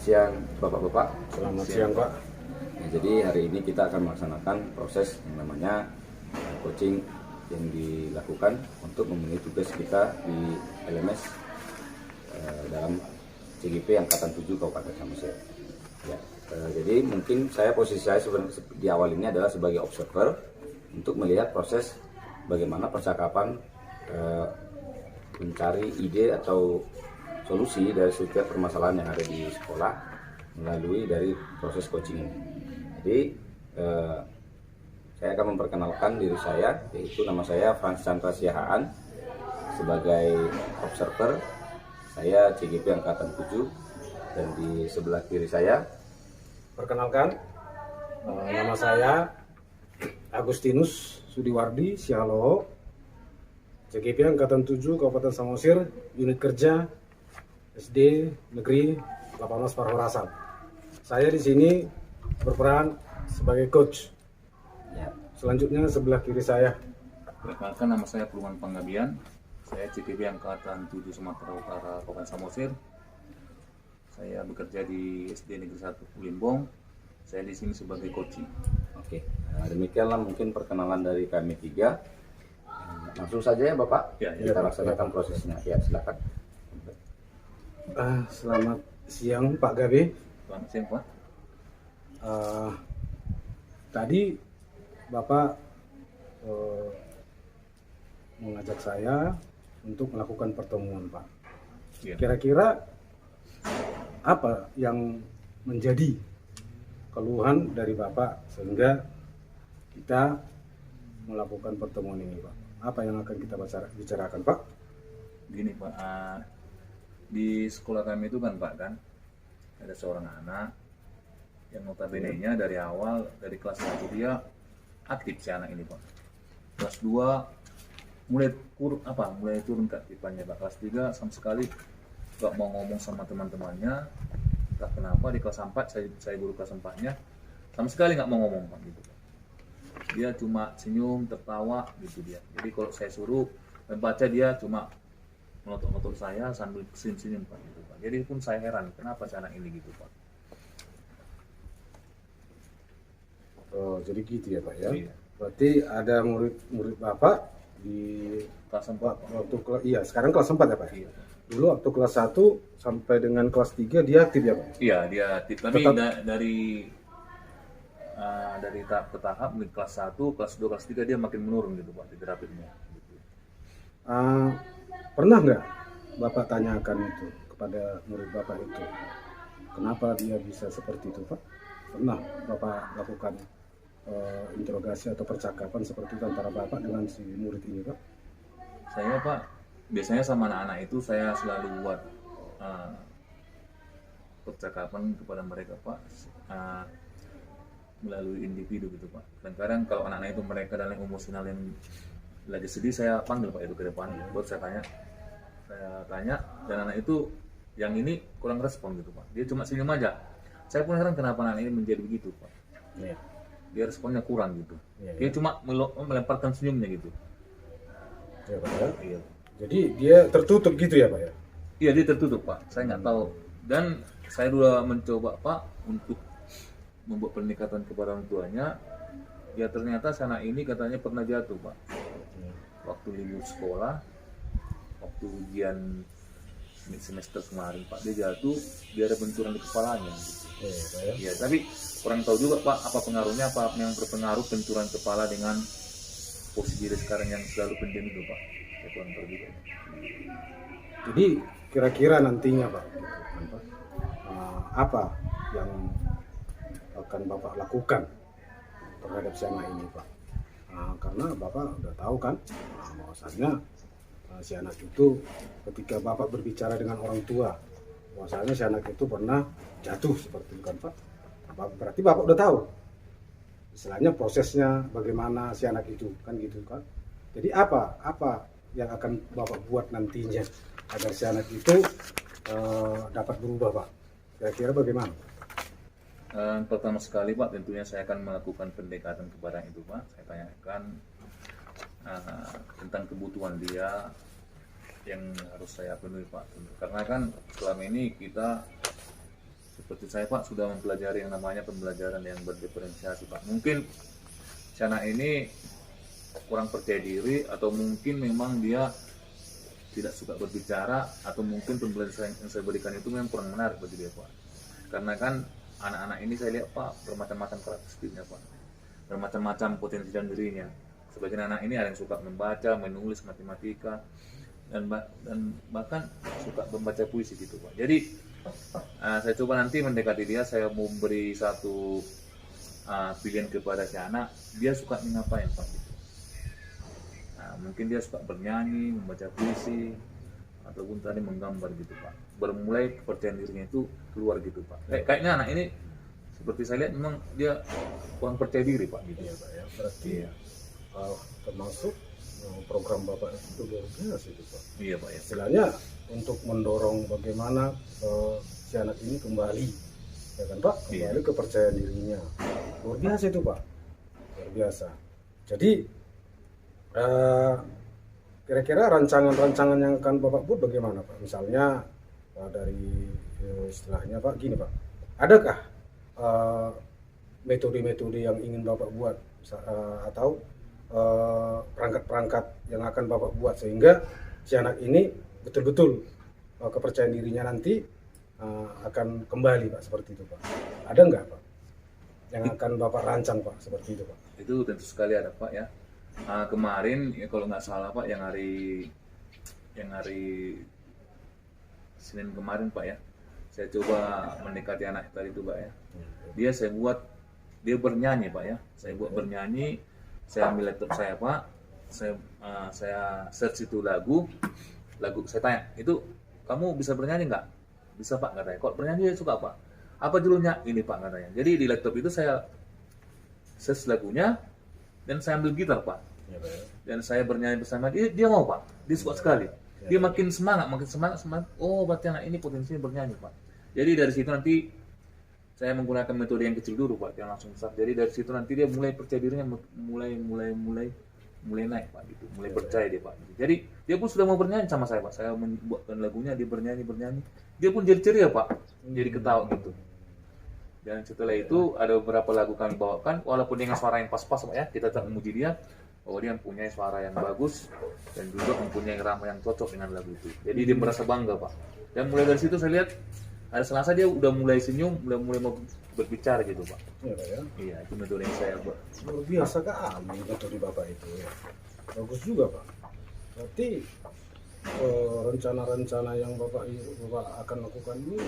siang Bapak-Bapak. Selamat siang Pak. Ya, jadi hari ini kita akan melaksanakan proses yang namanya coaching yang dilakukan untuk memenuhi tugas kita di LMS dalam CGP Angkatan 7 Kabupaten Samosir. Ya, jadi mungkin posisi saya sebenarnya di awal ini adalah sebagai observer untuk melihat proses bagaimana percakapan mencari ide atau solusi dari setiap permasalahan yang ada di sekolah melalui dari proses coaching ini. Jadi saya akan memperkenalkan diri saya, yaitu nama saya Frans Chandra Siahaan. Sebagai observer, saya CGP Angkatan 7, dan di sebelah kiri saya, Perkenalkan, nama saya Agustinus Sudiwardi Sialoho, CGP Angkatan 7 Kabupaten Samosir, unit kerja SD Negeri 18 Parhorasan. Saya di sini berperan sebagai coach. ya, Selanjutnya sebelah kiri saya. Perkenalkan, nama saya Peluman Panggabian. Saya CGP Angkatan 7 Sumatera Utara Kabupaten Samosir. Saya bekerja di SD Negeri 1 Limbong. Saya di sini sebagai coaching. oke. Nah, demikianlah mungkin perkenalan dari kami tiga. Langsung saja ya Bapak, Ya, kita laksanakan prosesnya. Ya, silakan. Selamat siang Pak Gabe. Selamat siang Pak. Tadi Bapak mengajak saya untuk melakukan pertemuan Pak. Ya. Kira-kira apa yang menjadi keluhan dari Bapak sehingga kita melakukan pertemuan ini Pak? Apa yang akan kita bicarakan Pak? Gini Pak, di sekolah kami itu kan Pak ada seorang anak yang notabene-nya dari awal, dari kelas 1 dia aktif si anak ini Pak. Kelas 2 mulai turun keaktifannya Pak. Kelas 3 sama sekali gak mau ngomong sama teman-temannya. Entah kenapa di kelas 4, saya guru kelas 4-nya, sama sekali gak mau ngomong Pak gitu Pak. Dia cuma senyum, tertawa gitu dia. Jadi kalau saya suruh membaca, dia cuma melotot-lotot saya sambil senyum-senyum Pak gitu Pak. Jadi pun saya heran kenapa si anak ini gitu Pak. Oh, jadi gitu ya Pak ya. Iya. Berarti ada murid Bapak di Kelas 4 Pak. sekarang kelas 4 ya Pak? Iya. Dulu waktu kelas 1 sampai dengan kelas 3 dia aktif ya Pak? Iya, dia aktif. Tapi Tetap- dari tahap ke tahap, di kelas 1, kelas 2, kelas 3 dia makin menurun gitu Pak di terapinya. Gitu. Pernah nggak Bapak tanyakan itu kepada murid Bapak itu? Kenapa dia bisa seperti itu Pak? Pernah Bapak lakukan interogasi atau percakapan seperti itu antara Bapak dengan si murid ini Pak? Saya Pak, biasanya sama anak-anak itu saya selalu buat percakapan kepada mereka Pak, melalui individu gitu Pak. Dan kadang kalau anak-anak itu mereka dalam emosional yang lagi sedih, saya panggil Pak itu ke depan, buat saya tanya, dan anak itu yang ini kurang respon gitu Pak. Dia cuma senyum aja. Saya pun heran kenapa anak ini menjadi begitu Pak. Iya. Dia responnya kurang gitu. Iya, Dia cuma melemparkan senyumnya gitu. Ya Pak ya. Iya. Jadi dia tertutup gitu ya Pak ya? Iya, dia tertutup Pak. Saya nggak tahu. Dan saya sudah mencoba Pak untuk membuat pendekatan kepada orang tuanya. Ya ternyata si anak ini katanya pernah jatuh Pak. Waktu libur sekolah, waktu ujian semester kemarin Pak, dia jatuh, dia ada benturan di kepalanya gitu. Iya Pak ya. Ya, tapi kurang tahu juga Pak apa pengaruhnya, apa yang berpengaruh benturan kepala dengan posisi dia sekarang yang selalu pendiam itu Pak. Saya kurang tahu juga. Jadi kira-kira nantinya Pak, apa yang akan Bapak lakukan terhadap si anak ini Pak? Karena Bapak udah tahu kan, bahwasanya si anak itu ketika Bapak berbicara dengan orang tua, bahwasanya si anak itu pernah jatuh seperti itu kan Pak. Berarti Bapak udah tahu istilahnya prosesnya bagaimana si anak itu kan gitu kan. Jadi apa yang akan Bapak buat nantinya agar si anak itu dapat berubah Pak? Kira-kira bagaimana? Pertama sekali Pak, tentunya saya akan melakukan pendekatan kepada itu Pak. Saya tanyakan tentang kebutuhan dia yang harus saya penuhi Pak. Karena kan selama ini kita seperti saya Pak sudah mempelajari yang namanya pembelajaran yang berdiferensiasi Pak. Mungkin si anak ini kurang percaya diri atau mungkin memang dia tidak suka berbicara atau mungkin pembelajaran yang saya berikan itu memang kurang menarik bagi dia Pak. Karena kan anak-anak ini saya lihat Pak bermacam-macam karakteristiknya Pak, bermacam-macam potensi dalam dirinya. Sebagian anak ini ada yang suka membaca, menulis, matematika, dan bahkan suka membaca puisi gitu Pak. Jadi saya coba nanti mendekati dia, saya mau beri satu pilihan kepada si anak, dia suka ngapain Pak gitu. Mungkin dia suka bernyanyi, membaca puisi, ataupun tadi menggambar gitu Pak. Bermulai kepercayaan dirinya itu keluar gitu Pak. Kayaknya anak ini seperti saya lihat memang dia kurang percaya diri Pak gitu. Iya Pak ya. Berarti termasuk program Bapak itu luar biasa itu Pak. Iya Pak ya. Istilahnya untuk mendorong bagaimana si anak ini kembali, ya kan Pak, kembali kepercayaan dirinya. Luar biasa itu Pak, luar biasa. Jadi kira-kira rancangan-rancangan yang akan Bapak buat bagaimana Pak? Misalnya dari istilahnya Pak gini Pak, adakah metode-metode yang ingin Bapak buat atau perangkat-perangkat yang akan Bapak buat sehingga si anak ini betul-betul kepercayaan dirinya nanti akan kembali Pak, seperti itu Pak? Ada nggak Pak yang akan Bapak rancang Pak seperti itu Pak? Itu tentu sekali ada Pak ya. Kemarin ya kalau nggak salah Pak yang hari Senin kemarin Pak ya, saya coba mendekati anak tadi itu Pak ya. Dia bernyanyi Pak ya. Saya buat bernyanyi, saya ambil laptop saya Pak, saya search itu lagu saya tanya, itu kamu bisa bernyanyi nggak? Bisa Pak katanya. Kok bernyanyi dia suka Pak? Apa judulnya? Ini Pak katanya. Jadi di laptop itu saya search lagunya dan saya ambil gitar Pak. Ya, Pak. Dan saya bernyanyi bersama dia mau Pak. Dia suka sekali. Dia makin semangat. Oh, berarti anak ini potensinya bernyanyi Pak. Jadi dari situ nanti saya menggunakan metode yang kecil dulu Pak, yang langsung besar. Jadi dari situ nanti dia mulai percaya dirinya mulai naik Pak gitu. Mulai percaya dia Pak. Jadi dia pun sudah mau bernyanyi sama saya Pak. Saya membuatkan lagunya, dia bernyanyi. Dia pun jadi ceria Pak. Jadi ketawa gitu. Dan setelah itu ada beberapa lagu kami bawakan, walaupun dengan suara yang pas-pas Pak ya, kita tetap memuji dia bahwa dia mempunyai suara yang bagus dan juga mempunyai irama yang cocok dengan lagu itu. Jadi dia merasa bangga Pak. Dan mulai dari situ saya lihat hari Selasa dia udah mulai senyum, mulai mau berbicara gitu Pak. Iya Pak ya. Iya, itu metode yang saya buat. Luar biasa kali metode Bapak itu ya. Bagus juga Pak. Berarti rencana-rencana yang Bapak akan lakukan ini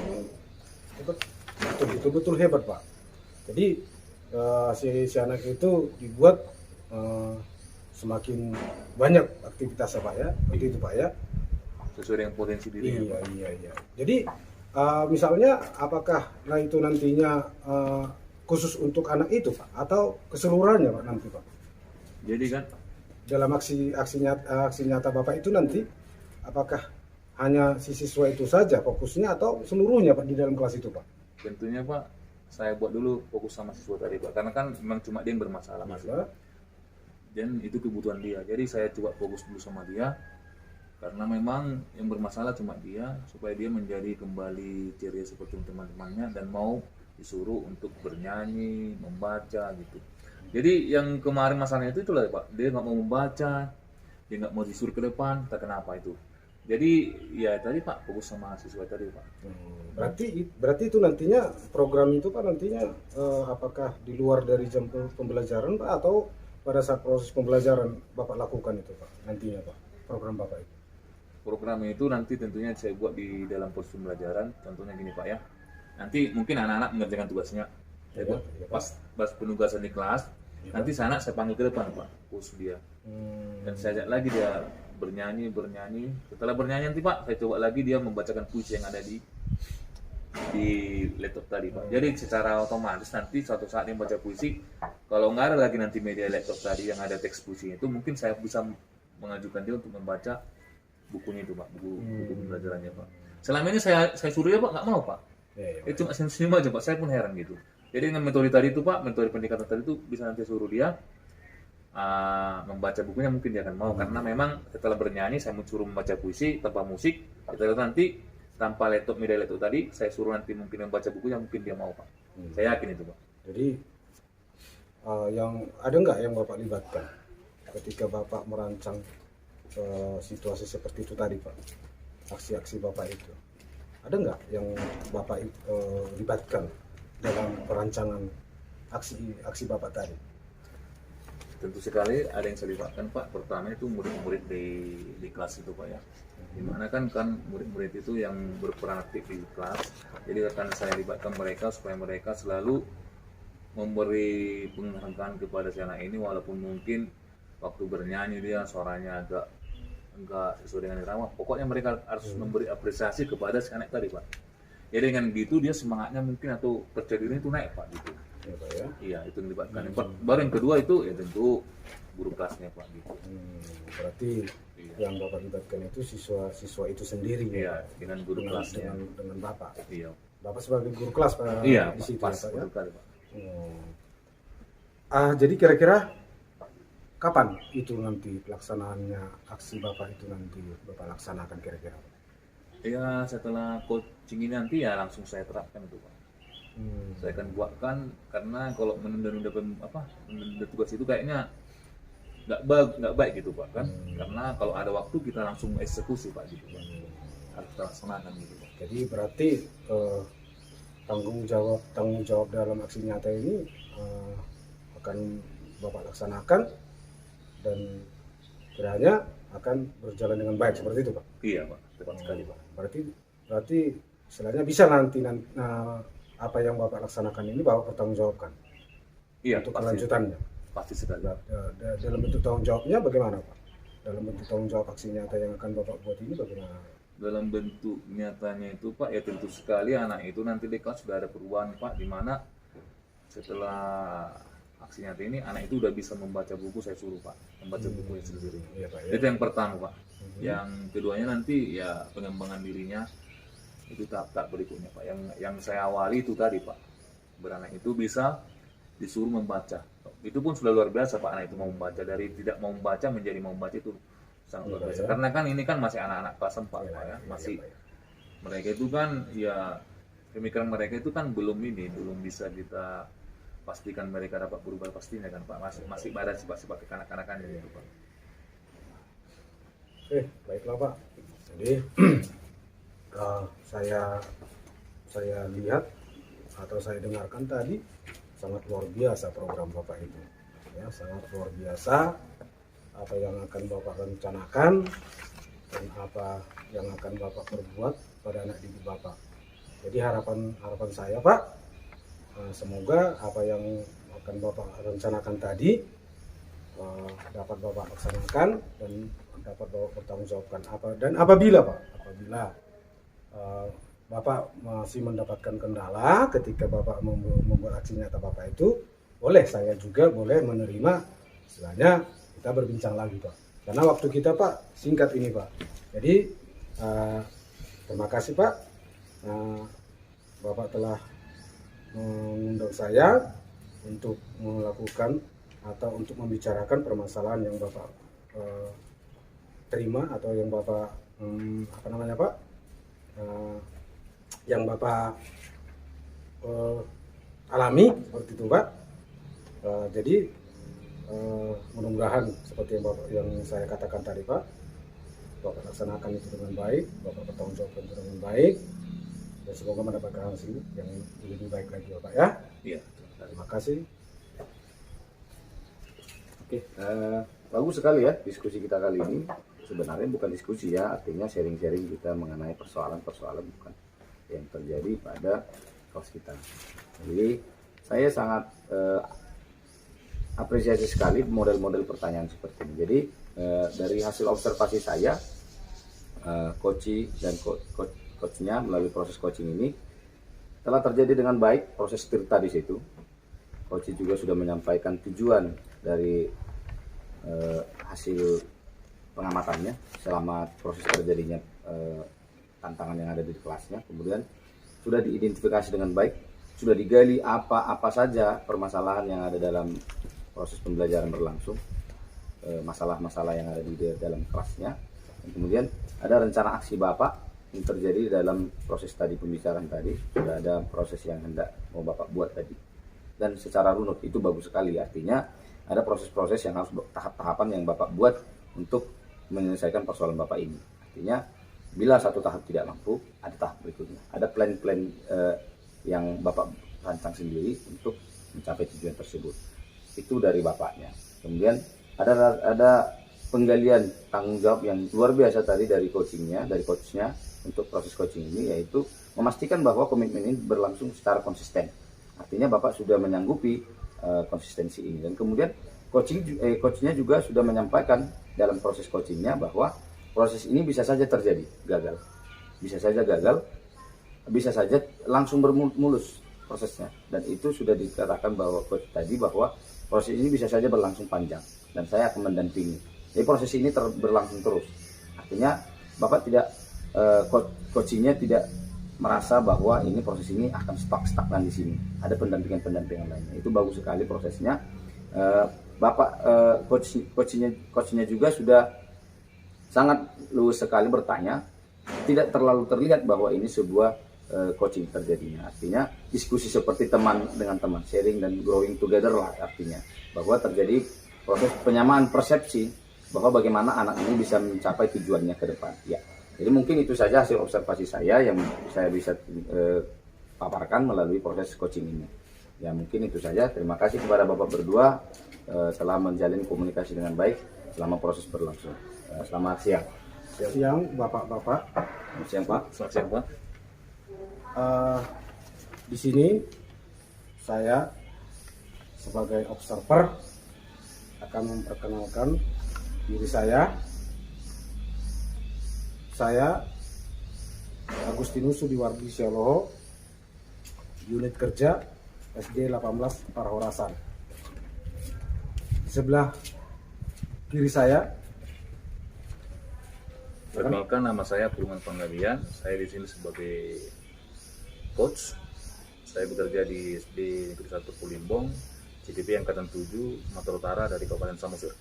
betul-betul hebat Pak. Jadi si anak itu dibuat semakin banyak aktivitas Pak ya, begitu Pak ya. Sesuai dengan potensi diri. Iya. Jadi misalnya apakah itu nantinya khusus untuk anak itu Pak atau keseluruhannya Pak nanti Pak? Jadi kan Dalam aksi nyata Bapak itu nanti apakah hanya si siswa itu saja fokusnya atau seluruhnya Pak di dalam kelas itu Pak? tentunya Pak, saya buat dulu fokus sama siswa tadi Pak, karena kan memang cuma dia yang bermasalah Mas. Ya. Dan itu kebutuhan dia. Jadi saya coba fokus dulu sama dia, karena memang yang bermasalah cuma dia, supaya dia menjadi kembali ceria seperti teman-temannya dan mau disuruh untuk bernyanyi, membaca gitu. Jadi yang kemarin masalahnya itu itulah Pak, dia nggak mau membaca, dia nggak mau disuruh ke depan, tak kenapa itu. Jadi ya tadi Pak, fokus sama siswa tadi Pak. Berarti itu nantinya program itu Pak nantinya apakah di luar dari jam pembelajaran Pak atau pada saat proses pembelajaran Bapak lakukan itu Pak nantinya Pak program Bapak itu? Program itu nanti tentunya saya buat di dalam proses pembelajaran. Contohnya gini Pak ya, nanti mungkin anak-anak mengerjakan tugasnya, saya buat pas penugasan di kelas, nanti anak saya panggil ke depan Pak, khusus dia, dan saya ajak lagi dia bernyanyi. Setelah bernyanyi nanti Pak, saya coba lagi dia membacakan puisi yang ada di laptop tadi Pak. Jadi secara otomatis nanti suatu saat dia membaca puisi, kalau nggak ada lagi nanti media laptop tadi yang ada teks puisinya itu, mungkin saya bisa mengajukan dia untuk membaca bukunya itu Pak, buku pembelajarannya Pak. Selama ini saya suruh dia Pak, nggak mau Pak. Itu cuma senyum aja Pak, saya pun heran gitu. Jadi dengan metode tadi itu Pak, metode pendekatan tadi itu bisa nanti suruh dia membaca bukunya, mungkin dia akan mau, karena memang setelah bernyanyi saya suruh membaca puisi tanpa musik, kita lihat nanti tanpa laptop, media laptop tadi, saya suruh nanti mungkin membaca bukunya, mungkin dia mau Pak. Saya yakin itu Pak. Jadi yang ada nggak yang Bapak libatkan ketika Bapak merancang situasi seperti itu tadi Pak, aksi-aksi Bapak itu, ada nggak yang Bapak libatkan dalam perancangan aksi Bapak tadi? Tentu sekali ada yang saya libatkan Pak. Pertama itu murid-murid di kelas itu Pak ya. Dimana kan murid-murid itu yang berperan aktif di kelas. Jadi akan saya libatkan mereka supaya mereka selalu memberi penghargaan kepada si anak ini, walaupun mungkin waktu bernyanyi dia suaranya agak sesuai dengan irama. Pokoknya mereka harus memberi apresiasi kepada si anak tadi Pak. Jadi dengan gitu dia semangatnya mungkin atau percaya dirinya itu naik Pak gitu. Ya, Pak, ya? Iya, itu yang dilibatkan. Baru yang kedua itu ya tentu guru kelasnya Pak gitu. Berarti yang Bapak libatkan itu siswa itu sendiri Iya, ya? dengan guru kelasnya. Dengan Bapak. Iya. Bapak sebagai guru kelas Pak Iya, di situ pas ya, Pak, ya? betul kali, Pak. Jadi kira-kira kapan itu nanti pelaksanaannya aksi Bapak itu nanti Bapak laksanakan kira-kira? Ya setelah coaching ini nanti ya langsung saya terapkan itu Pak. Saya akan buatkan, karena kalau menunda-nunda tugas itu kayaknya nggak baik gitu Pak kan. Karena kalau ada waktu kita langsung eksekusi Pak gitu Pak. Harus kita laksanakan gitu Pak. Jadi berarti tanggung jawab dalam aksi nyata ini akan Bapak laksanakan dan kiranya akan berjalan dengan baik seperti itu Pak? Iya Pak, tepat sekali Pak. Berarti istilahnya bisa nanti apa yang Bapak laksanakan ini Bapak pertanggungjawabkan Iya, untuk pasti, kelanjutannya. pasti sekali. Dalam bentuk tanggung jawabnya bagaimana Pak? Dalam bentuk tanggung jawab aksi nyata yang akan Bapak buat ini bagaimana? Dalam bentuk nyatanya itu Pak, ya tentu sekali anak itu nanti di kelas sudah ada perubahan Pak, di mana setelah aksi nyata ini anak itu udah bisa membaca buku, saya suruh Pak membaca buku sendiri. Iya, Pak, ya. Itu yang pertama Pak. Yang keduanya nanti ya pengembangan dirinya itu tahap berikutnya Pak. Yang saya awali itu tadi Pak, beranak itu bisa disuruh membaca. Itu pun sudah luar biasa Pak, anak itu mau membaca, dari tidak mau membaca menjadi mau membaca itu sangat luar biasa. Ya. Karena kan ini kan masih anak-anak kelas 4 Pak ya, masih Pak, ya. mereka itu kan ya pemikiran mereka itu kan belum bisa kita pastikan mereka dapat berubah pastinya kan Pak, masih pada sifat-sifat kekanak-kanakan itu Pak. Baiklah Pak. Jadi saya lihat atau saya dengarkan tadi sangat luar biasa program Bapak itu. Ya, sangat luar biasa apa yang akan Bapak rencanakan dan apa yang akan Bapak perbuat pada anak didik Bapak. Jadi harapan saya Pak, semoga apa yang akan Bapak rencanakan tadi dapat Bapak laksanakan dan dapat Bapak bertanggungjawabkan. Apabila Bapak masih mendapatkan kendala ketika Bapak membuat aksi nyata Bapak itu, saya juga boleh menerima, istilahnya kita berbincang lagi Pak. Karena waktu kita Pak singkat ini Pak. Jadi terima kasih Pak, Bapak telah mengundang saya untuk melakukan atau untuk membicarakan permasalahan yang Bapak terima atau yang Bapak yang Bapak alami seperti itu Pak. Jadi mudah-mudahan seperti yang saya katakan tadi Pak, Bapak laksanakan itu dengan baik, Bapak bertanggung jawab dengan baik, dan semoga mendapatkan hasil yang lebih baik lagi Bapak ya. Iya. Terima kasih. Oke, bagus sekali ya diskusi kita kali ini. Sebenarnya bukan diskusi ya, artinya sharing-sharing kita mengenai persoalan-persoalan bukan yang terjadi pada kelas kita. Jadi saya sangat apresiasi sekali model-model pertanyaan seperti ini. Jadi dari hasil observasi saya, coach dan coachnya melalui proses coaching ini telah terjadi dengan baik proses tirta di situ. Coach juga sudah menyampaikan tujuan dari hasil pengamatannya selama proses terjadinya tantangan yang ada di kelasnya. Kemudian sudah diidentifikasi dengan baik, sudah digali apa saja permasalahan yang ada dalam proses pembelajaran berlangsung, masalah-masalah yang ada di dalam kelasnya. Dan kemudian ada rencana aksi Bapak yang terjadi dalam proses tadi pembicaraan tadi, sudah ada proses yang hendak mau Bapak buat tadi. Dan secara runut itu bagus sekali, artinya ada proses-proses yang harus tahap-tahapan yang Bapak buat untuk menyelesaikan persoalan Bapak ini. Artinya bila satu tahap tidak mampu, ada tahap berikutnya. Ada plan-plan yang Bapak rancang sendiri untuk mencapai tujuan tersebut. Itu dari Bapaknya. Kemudian ada penggalian tanggung jawab yang luar biasa tadi dari coachingnya, dari coachnya untuk proses coaching ini, yaitu memastikan bahwa komitmen ini berlangsung secara konsisten. Artinya Bapak sudah menyanggupi konsistensi ini, dan kemudian coachnya juga sudah menyampaikan dalam proses coachingnya bahwa proses ini bisa saja terjadi gagal, bisa saja gagal, bisa saja langsung bermulus prosesnya, dan itu sudah dikatakan bahwa coach tadi bahwa proses ini bisa saja berlangsung panjang dan saya akan mendampingi. Jadi proses ini berlangsung terus. Artinya Bapak tidak coachingnya tidak merasa bahwa ini proses ini akan stagnan di sini. Ada pendampingan lainnya. Itu bagus sekali prosesnya. Bapak coachnya juga sudah sangat luwes sekali bertanya. Tidak terlalu terlihat bahwa ini sebuah coaching terjadinya. Artinya diskusi seperti teman dengan teman, sharing dan growing together lah artinya. Bahwa terjadi proses penyamaan persepsi bahwa bagaimana anak ini bisa mencapai tujuannya ke depan. Ya. Jadi mungkin itu saja hasil observasi saya yang saya bisa paparkan melalui proses coaching ini. Ya mungkin itu saja. Terima kasih kepada Bapak berdua telah menjalin komunikasi dengan baik selama proses berlangsung. Selamat siang. Siang Bapak-bapak. Selamat siang Pak. Selamat siang Pak. Di sini saya sebagai observer akan memperkenalkan diri saya. Saya Agustinus Sudiwardi Syaloho, unit kerja SD 18 Parhorasan. Di sebelah kiri saya, Perkenalkan, nama saya Purman Panggalian. Saya di sini sebagai coach. Saya bekerja di SD Negeri 1 Pulimbong, CPP Angkatan 7, Sumatera Utara dari Kabupaten Samosir.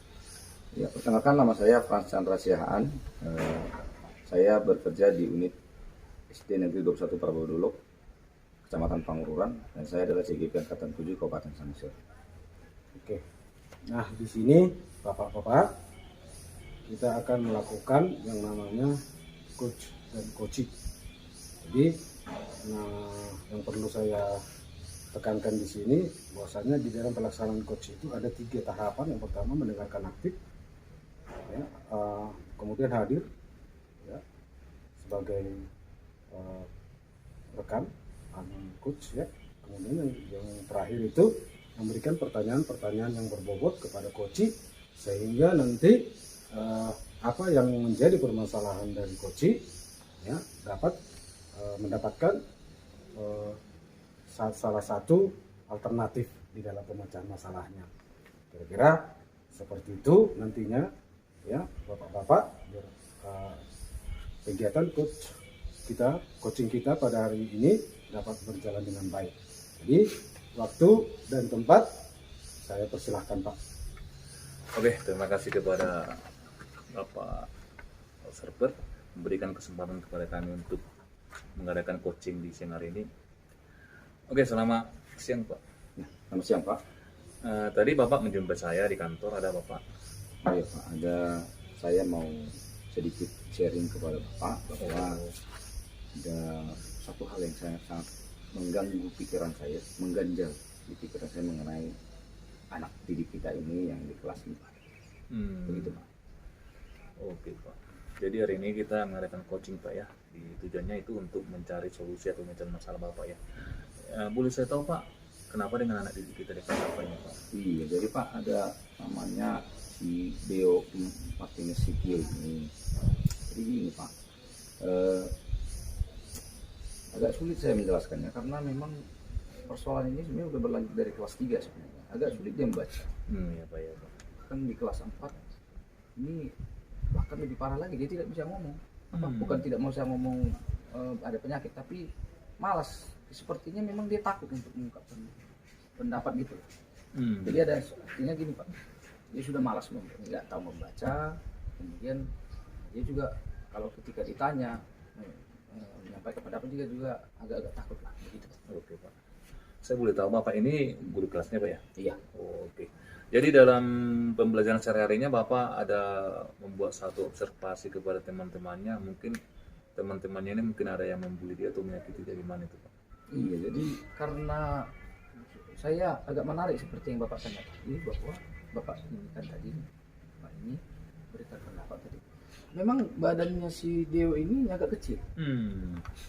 Ya, perkenalkan nama saya Frans Chandra Siahaan. Saya bekerja di unit SD Negeri 21 Prabowo Dulok, Kecamatan Pangururan, dan saya adalah CGP Angkatan 7 Kabupaten Samosir. oke. Nah, di sini Bapak-bapak, kita akan melakukan yang namanya coach dan coaching. Jadi, yang perlu saya tekankan di sini bahwasanya di dalam pelaksanaan coach itu ada 3 tahapan. Yang pertama mendengarkan aktif, ya, kemudian hadir, ya, sebagai rekan coach, ya. Kemudian yang terakhir itu memberikan pertanyaan-pertanyaan yang berbobot kepada coach sehingga nanti apa yang menjadi permasalahan dari coach, ya, dapat mendapatkan salah satu alternatif di dalam pemecahan masalahnya. Kira-kira seperti itu nantinya, ya Bapak-bapak, kegiatan coaching kita pada hari ini dapat berjalan dengan baik. Jadi waktu dan tempat saya persilahkan Pak. Oke, terima kasih kepada Bapak observer memberikan kesempatan kepada kami untuk mengadakan coaching di siang hari ini. Oke, selamat siang Pak. Selamat siang Pak. Tadi Bapak menjumpai saya di kantor, ada Bapak. Oh iya Pak, saya mau sedikit sharing kepada Bapak bahwa ada satu hal yang sangat mengganggu pikiran saya, mengganjal di pikiran saya mengenai anak didik kita ini yang di kelas 4. Begitu Pak. Oke Pak. Jadi hari ini kita mengadakan coaching Pak ya. Tujuannya itu untuk mencari solusi atau mencari masalah Bapak ya. Boleh saya tahu Pak, kenapa dengan anak didik kita di kelas 4 ini Pak? Iya, jadi Pak ada namanya si Deo Martinez Sitio ini. Jadi gini Pak, agak sulit saya menjelaskannya karena memang persoalan ini sebenarnya udah berlanjut dari kelas 3 sebenarnya. Agak sulit dia membaca. Ya Pak ya Pak. Kan di kelas 4 ini bahkan lebih parah lagi, dia tidak bisa ngomong. Bukan tidak mau saya ngomong ada penyakit, tapi malas. Sepertinya memang dia takut untuk mengungkapkan pendapat gitu. Jadi ada artinya gini Pak, dia sudah malas, nggak tahu membaca. Kemudian dia juga kalau ketika ditanya menyampaikan pendapat juga agak-agak takut lah begitu. Oke Pak. Saya boleh tahu Bapak ini guru kelasnya Pak ya? Iya. Oh, oke. Jadi dalam pembelajaran sehari-harinya Bapak ada membuat satu observasi kepada teman-temannya, mungkin teman-temannya ini mungkin ada yang membuli dia atau menyakiti dia, gimana itu Pak? Iya, jadi karena saya agak menarik seperti yang Bapak tanya tadi, bahwa Bapak ini kan tadi, Bapak ini berikan pendapat tadi. Memang badannya si Deo ini agak kecil.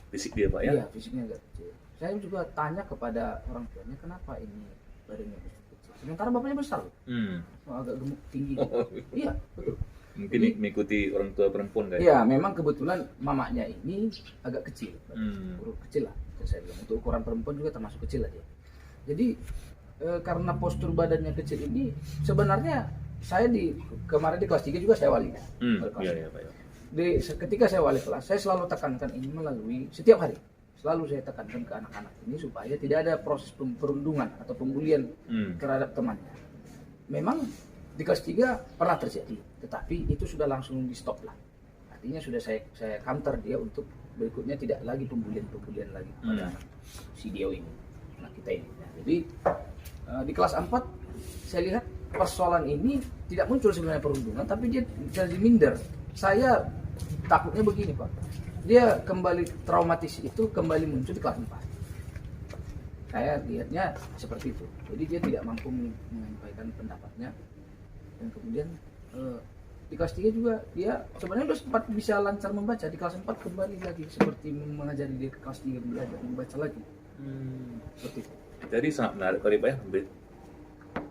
Fisik dia Pak ya? Iya, fisiknya agak kecil. Saya juga tanya kepada orang tuanya, kenapa ini badannya kecil? Sementara bapaknya besar, agak gemuk tinggi. Iya, betul. Mungkin mengikuti orang tua perempuan kayak. Iya, memang kebetulan mamanya ini agak kecil, kecil lah. Saya bilang untuk ukuran perempuan juga termasuk kecil lah dia. Jadi karena postur badannya kecil ini, sebenarnya saya kemarin di kelas 3 juga saya wali kan. Iya Pak ya. Ketika saya wali kelas, saya selalu tekankan ini melalui setiap hari. Selalu saya tekankan ke anak-anak ini supaya tidak ada proses perundungan atau pembulian terhadap temannya. Memang di kelas 3 pernah terjadi, tetapi itu sudah langsung di stop lah. Artinya sudah saya counter dia untuk berikutnya tidak lagi pembulian lagi pada si Deo ini, anak kita ini. Nah, jadi di kelas 4 saya lihat persoalan ini tidak muncul sebenarnya perundungan, tapi dia jadi minder. Saya takutnya begini Pak, dia kembali traumatis itu kembali muncul di kelas 4. Saya lihatnya seperti itu. Jadi dia tidak mampu menyampaikan pendapatnya, dan kemudian di kelas 3 juga dia sebenarnya sudah sempat bisa lancar membaca. Di kelas 4 kembali lagi seperti mengajari dia ke kelas 3 belajar membaca lagi. Seperti itu. Jadi sangat menarik kali Pak ya,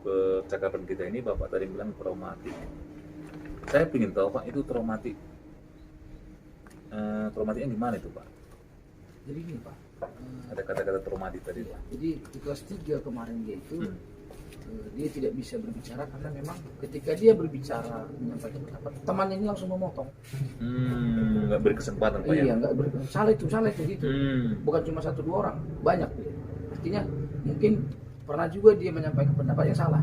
percakapan kita ini. Bapak tadi bilang traumatik. Saya ingin tahu Pak, itu traumatik. Traumatiknya gimana itu Pak? Jadi gini Pak, Ada kata-kata traumatik tadi Pak. jadi di kelas 3 kemarin dia itu dia tidak bisa berbicara karena memang ketika dia berbicara menyampaikan pendapat, temannya ini langsung memotong. Nggak beri kesempatan Pak ya? Iya, nggak salah itu gitu. Bukan cuma 1-2 orang, banyak dia. Artinya mungkin pernah juga dia menyampaikan pendapat yang salah.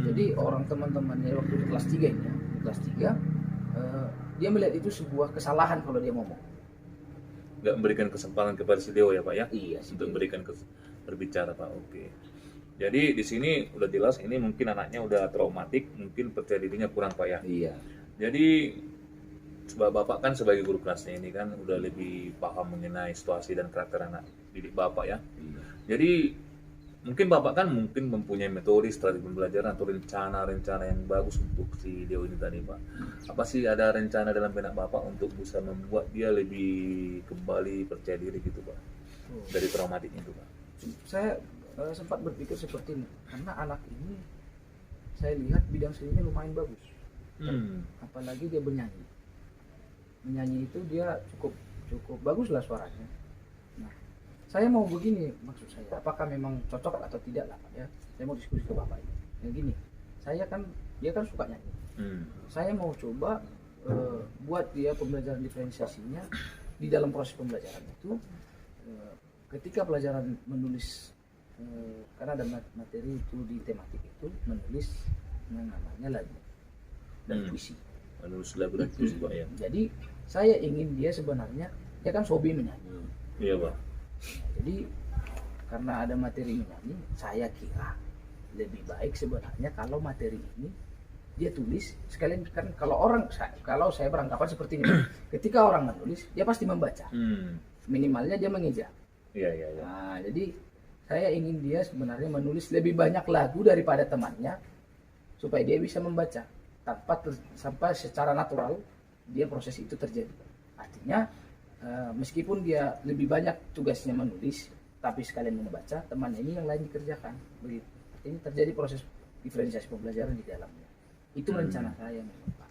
Jadi orang teman-temannya waktu di kelas 3 ini, kelas 3 dia melihat itu sebuah kesalahan kalau dia ngomong. Nggak memberikan kesempatan kepada si Deo ya Pak ya? Iya, si Untuk Deo. memberikan berbicara Pak. Oke. Jadi di sini udah jelas ini mungkin anaknya udah traumatik, mungkin percaya dirinya kurang Pak ya. Iya. Jadi sebab Bapak kan sebagai guru kelasnya ini kan udah lebih paham mengenai situasi dan karakter anak didik Bapak ya. Jadi mungkin Bapak kan mungkin mempunyai metode, strategi pembelajaran atau rencana-rencana yang bagus untuk si Deo ini tadi Pak. Apa sih ada rencana dalam benak Bapak untuk bisa membuat dia lebih kembali percaya diri gitu Pak? Dari traumatik itu Pak. Saya sempat berpikir seperti ini karena anak ini saya lihat bidang seninya lumayan bagus. Apalagi dia menyanyi itu dia cukup bagus lah suaranya. Nah, saya mau begini, maksud saya apakah memang cocok atau tidak lah ya. Saya mau diskusi ke Bapak ini. Ya gini, dia kan suka nyanyi. Saya mau coba buat dia pembelajaran diferensiasinya di dalam proses pembelajaran itu. Ketika pelajaran menulis, karena ada materi itu di tematik itu menulis yang namanya lagu dan puisi. Menulis lagu dan puisi Pak ya. Jadi saya ingin dia sebenarnya dia kan hobi menyanyi. Iya Pak. Jadi karena ada materi menyanyi, saya kira lebih baik sebenarnya kalau materi ini dia tulis sekalian, kan kalau saya beranggapan seperti ini, ketika orang menulis dia pasti membaca, minimalnya dia mengeja. Iya. Nah, jadi saya ingin dia sebenarnya menulis lebih banyak lagu daripada temannya supaya dia bisa membaca sampai secara natural dia proses itu terjadi. Artinya meskipun dia lebih banyak tugasnya menulis tapi sekalian membaca, temannya ini yang lain dikerjakan. Begitu. Artinya terjadi proses diferensiasi pembelajaran di dalamnya. Itu rencana saya memang Pak.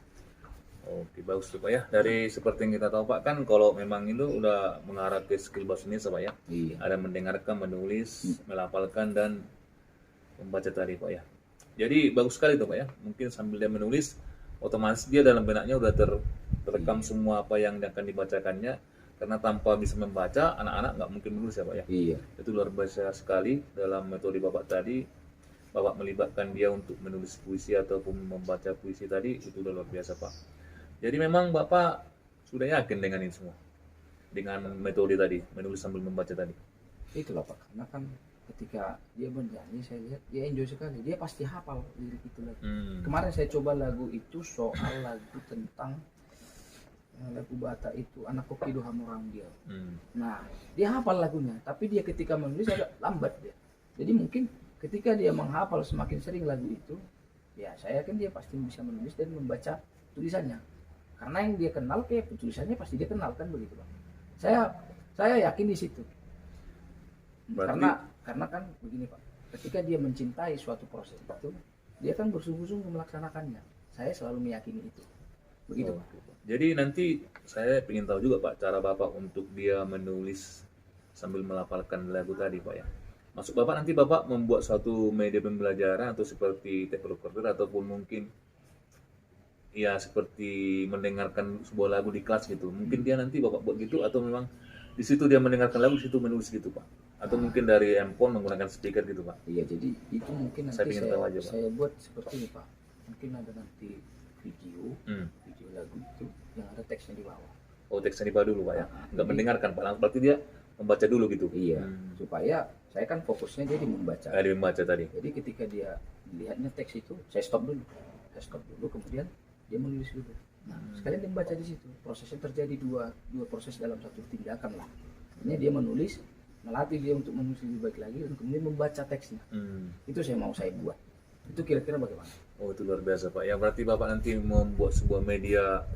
Oke, bagus tuh Pak ya. Dari seperti yang kita tahu Pak, kan kalau memang itu udah mengarah ke skill bahasa Indonesia Pak ya. Iya. Ada mendengarkan, menulis, melafalkan dan membaca tadi Pak ya. Jadi bagus sekali tuh Pak ya. Mungkin sambil dia menulis, otomatis dia dalam benaknya udah terekam semua apa yang akan dibacakannya. Karena tanpa bisa membaca, anak-anak nggak mungkin menulis ya Pak ya. Iya. Itu luar biasa sekali dalam metode Bapak tadi. Bapak melibatkan dia untuk menulis puisi ataupun membaca puisi tadi, itu udah luar biasa Pak. Jadi memang Bapak sudah yakin dengan ini semua. dengan metode tadi, menulis sambil membaca tadi? Itulah Pak, karena kan ketika dia bernyanyi saya lihat dia enjoy sekali, dia pasti hafal lirik itu lagi. Kemarin saya coba lagu itu soal lagu tentang lagu Batak itu anak kokido hamuranggil. Nah dia hafal lagunya, tapi dia ketika menulis agak lambat dia. Jadi mungkin ketika dia menghafal semakin sering lagu itu, ya saya yakin dia pasti bisa menulis dan membaca tulisannya. Karena yang dia kenal kayak tulisannya pasti dia kenal kan begitu Pak. Saya yakin di situ. Berarti, Karena kan begini Pak, ketika dia mencintai suatu proses itu, dia kan bersungguh-sungguh melaksanakannya. Saya selalu meyakini itu. Begitu Pak. Jadi nanti saya ingin tahu juga Pak, cara Bapak untuk dia menulis sambil melafalkan lagu tadi Pak ya. Maksud Bapak nanti Bapak membuat suatu media pembelajaran atau seperti tape recorder ataupun mungkin ya seperti mendengarkan sebuah lagu di kelas gitu. Mungkin dia nanti Bapak buat gitu atau memang di situ dia mendengarkan lagu, di situ menulis gitu Pak. Atau mungkin dari handphone menggunakan speaker gitu Pak. Iya, jadi itu mungkin Saya nanti ingin tahu aja, Pak. saya buat seperti ini Pak. Mungkin ada nanti video lagu itu yang ada teksnya di bawah. Oh, teksnya dibaca dulu Pak ya. Enggak mendengarkan Pak. Langsung berarti dia membaca dulu gitu. Iya, supaya saya kan fokusnya jadi membaca. Dia membaca tadi. Jadi ketika dia lihatnya teks itu, saya stop dulu. Saya stop dulu, kemudian dia menulis dulu. Nah, sekalian dia membaca di situ. Prosesnya terjadi dua proses dalam satu tindakan lah. Artinya dia menulis, melatih dia untuk menulis lebih baik lagi, dan kemudian membaca teksnya. Itu saya buat. Itu kira-kira bagaimana? Oh, itu luar biasa Pak. Ya berarti Bapak nanti membuat sebuah media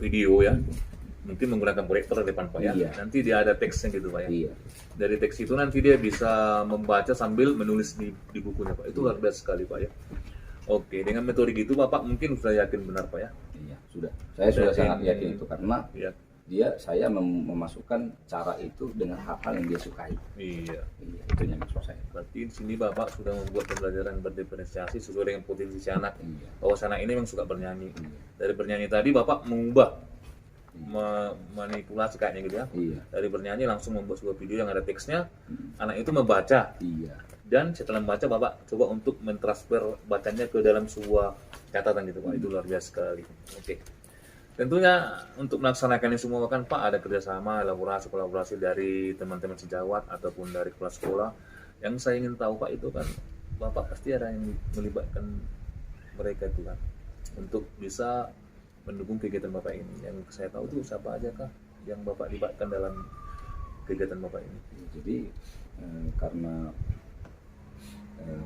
Video. ya. Mungkin menggunakan proyektor di depan Pak ya. Iya. Nanti dia ada teksnya gitu Pak ya. Iya. Dari teks itu nanti dia bisa membaca sambil menulis di bukunya Pak. Itu luar biasa sekali Pak ya. Oke, dengan metode gitu Bapak mungkin sudah yakin benar Pak ya. Iya, sudah. Saya sudah Berarti- sangat yakin itu karena Iya. saya memasukkan cara itu dengan hal-hal yang dia sukai. Iya. Iya, itu yang maksud saya. Berarti di sini Bapak sudah membuat pembelajaran berdiferensiasi sesuai dengan potensi si anak. Iya. Bahwa si anak ini memang suka bernyanyi. Iya. Dari bernyanyi tadi Bapak mengubah manipulasi kayaknya gitu ya. Iya. Dari bernyanyi langsung membuat sebuah video yang ada teksnya. Anak itu membaca. Iya. Dan setelah membaca Bapak coba untuk mentransfer bacanya ke dalam sebuah catatan gitu Pak. Itu luar biasa sekali. Oke. Tentunya untuk melaksanakan ini semua kan Pak ada kerjasama, kolaborasi dari teman-teman sejawat ataupun dari kepala sekolah. Yang saya ingin tahu Pak itu kan Bapak pasti ada yang melibatkan mereka itu kan untuk bisa mendukung kegiatan Bapak ini. Yang saya tahu itu siapa aja kah yang Bapak libatkan dalam kegiatan Bapak ini? Jadi karena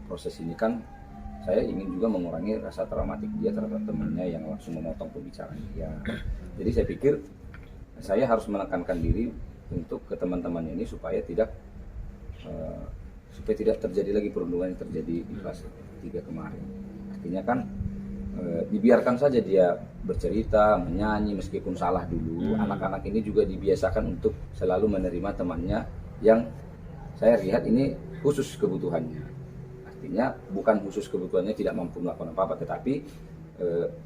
proses ini kan saya ingin juga mengurangi rasa traumatik dia terhadap temannya yang langsung memotong pembicaraan dia. Jadi saya pikir saya harus menekankan diri untuk ke teman-temannya ini supaya tidak terjadi lagi perundungan yang terjadi di kelas 3 kemarin. Artinya kan dibiarkan saja dia bercerita, menyanyi meskipun salah dulu. Anak-anak ini juga dibiasakan untuk selalu menerima temannya yang saya lihat ini khusus kebutuhannya. Artinya bukan khusus kebutuhannya tidak mampu melakukan apa-apa, tetapi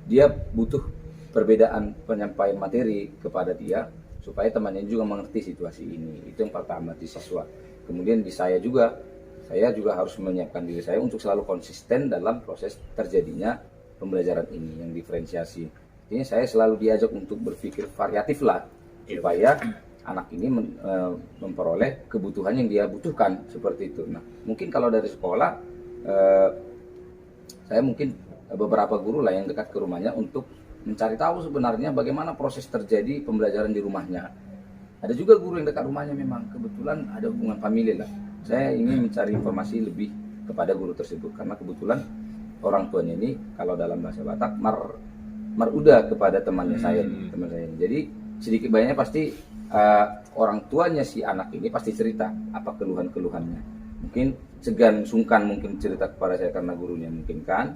dia butuh perbedaan penyampaian materi kepada dia supaya temannya juga mengerti situasi ini. Itu yang pertama di siswa. Kemudian di saya juga harus menyiapkan diri saya untuk selalu konsisten dalam proses terjadinya pembelajaran ini yang diferensiasi. Artinya saya selalu diajak untuk berpikir variatif lah supaya anak ini memperoleh kebutuhan yang dia butuhkan seperti itu. Nah, mungkin kalau dari sekolah saya mungkin beberapa guru lah yang dekat ke rumahnya untuk mencari tahu sebenarnya bagaimana proses terjadi pembelajaran di rumahnya. Ada juga guru yang dekat rumahnya memang kebetulan ada hubungan famili lah. Saya ingin mencari informasi lebih kepada guru tersebut karena kebetulan orang tuanya ini kalau dalam bahasa Batak maruda kepada temannya saya, teman saya. Jadi sedikit banyaknya pasti orang tuanya si anak ini pasti cerita apa keluhan-keluhannya. Mungkin segan sungkan mungkin cerita kepada saya karena gurunya mungkin kan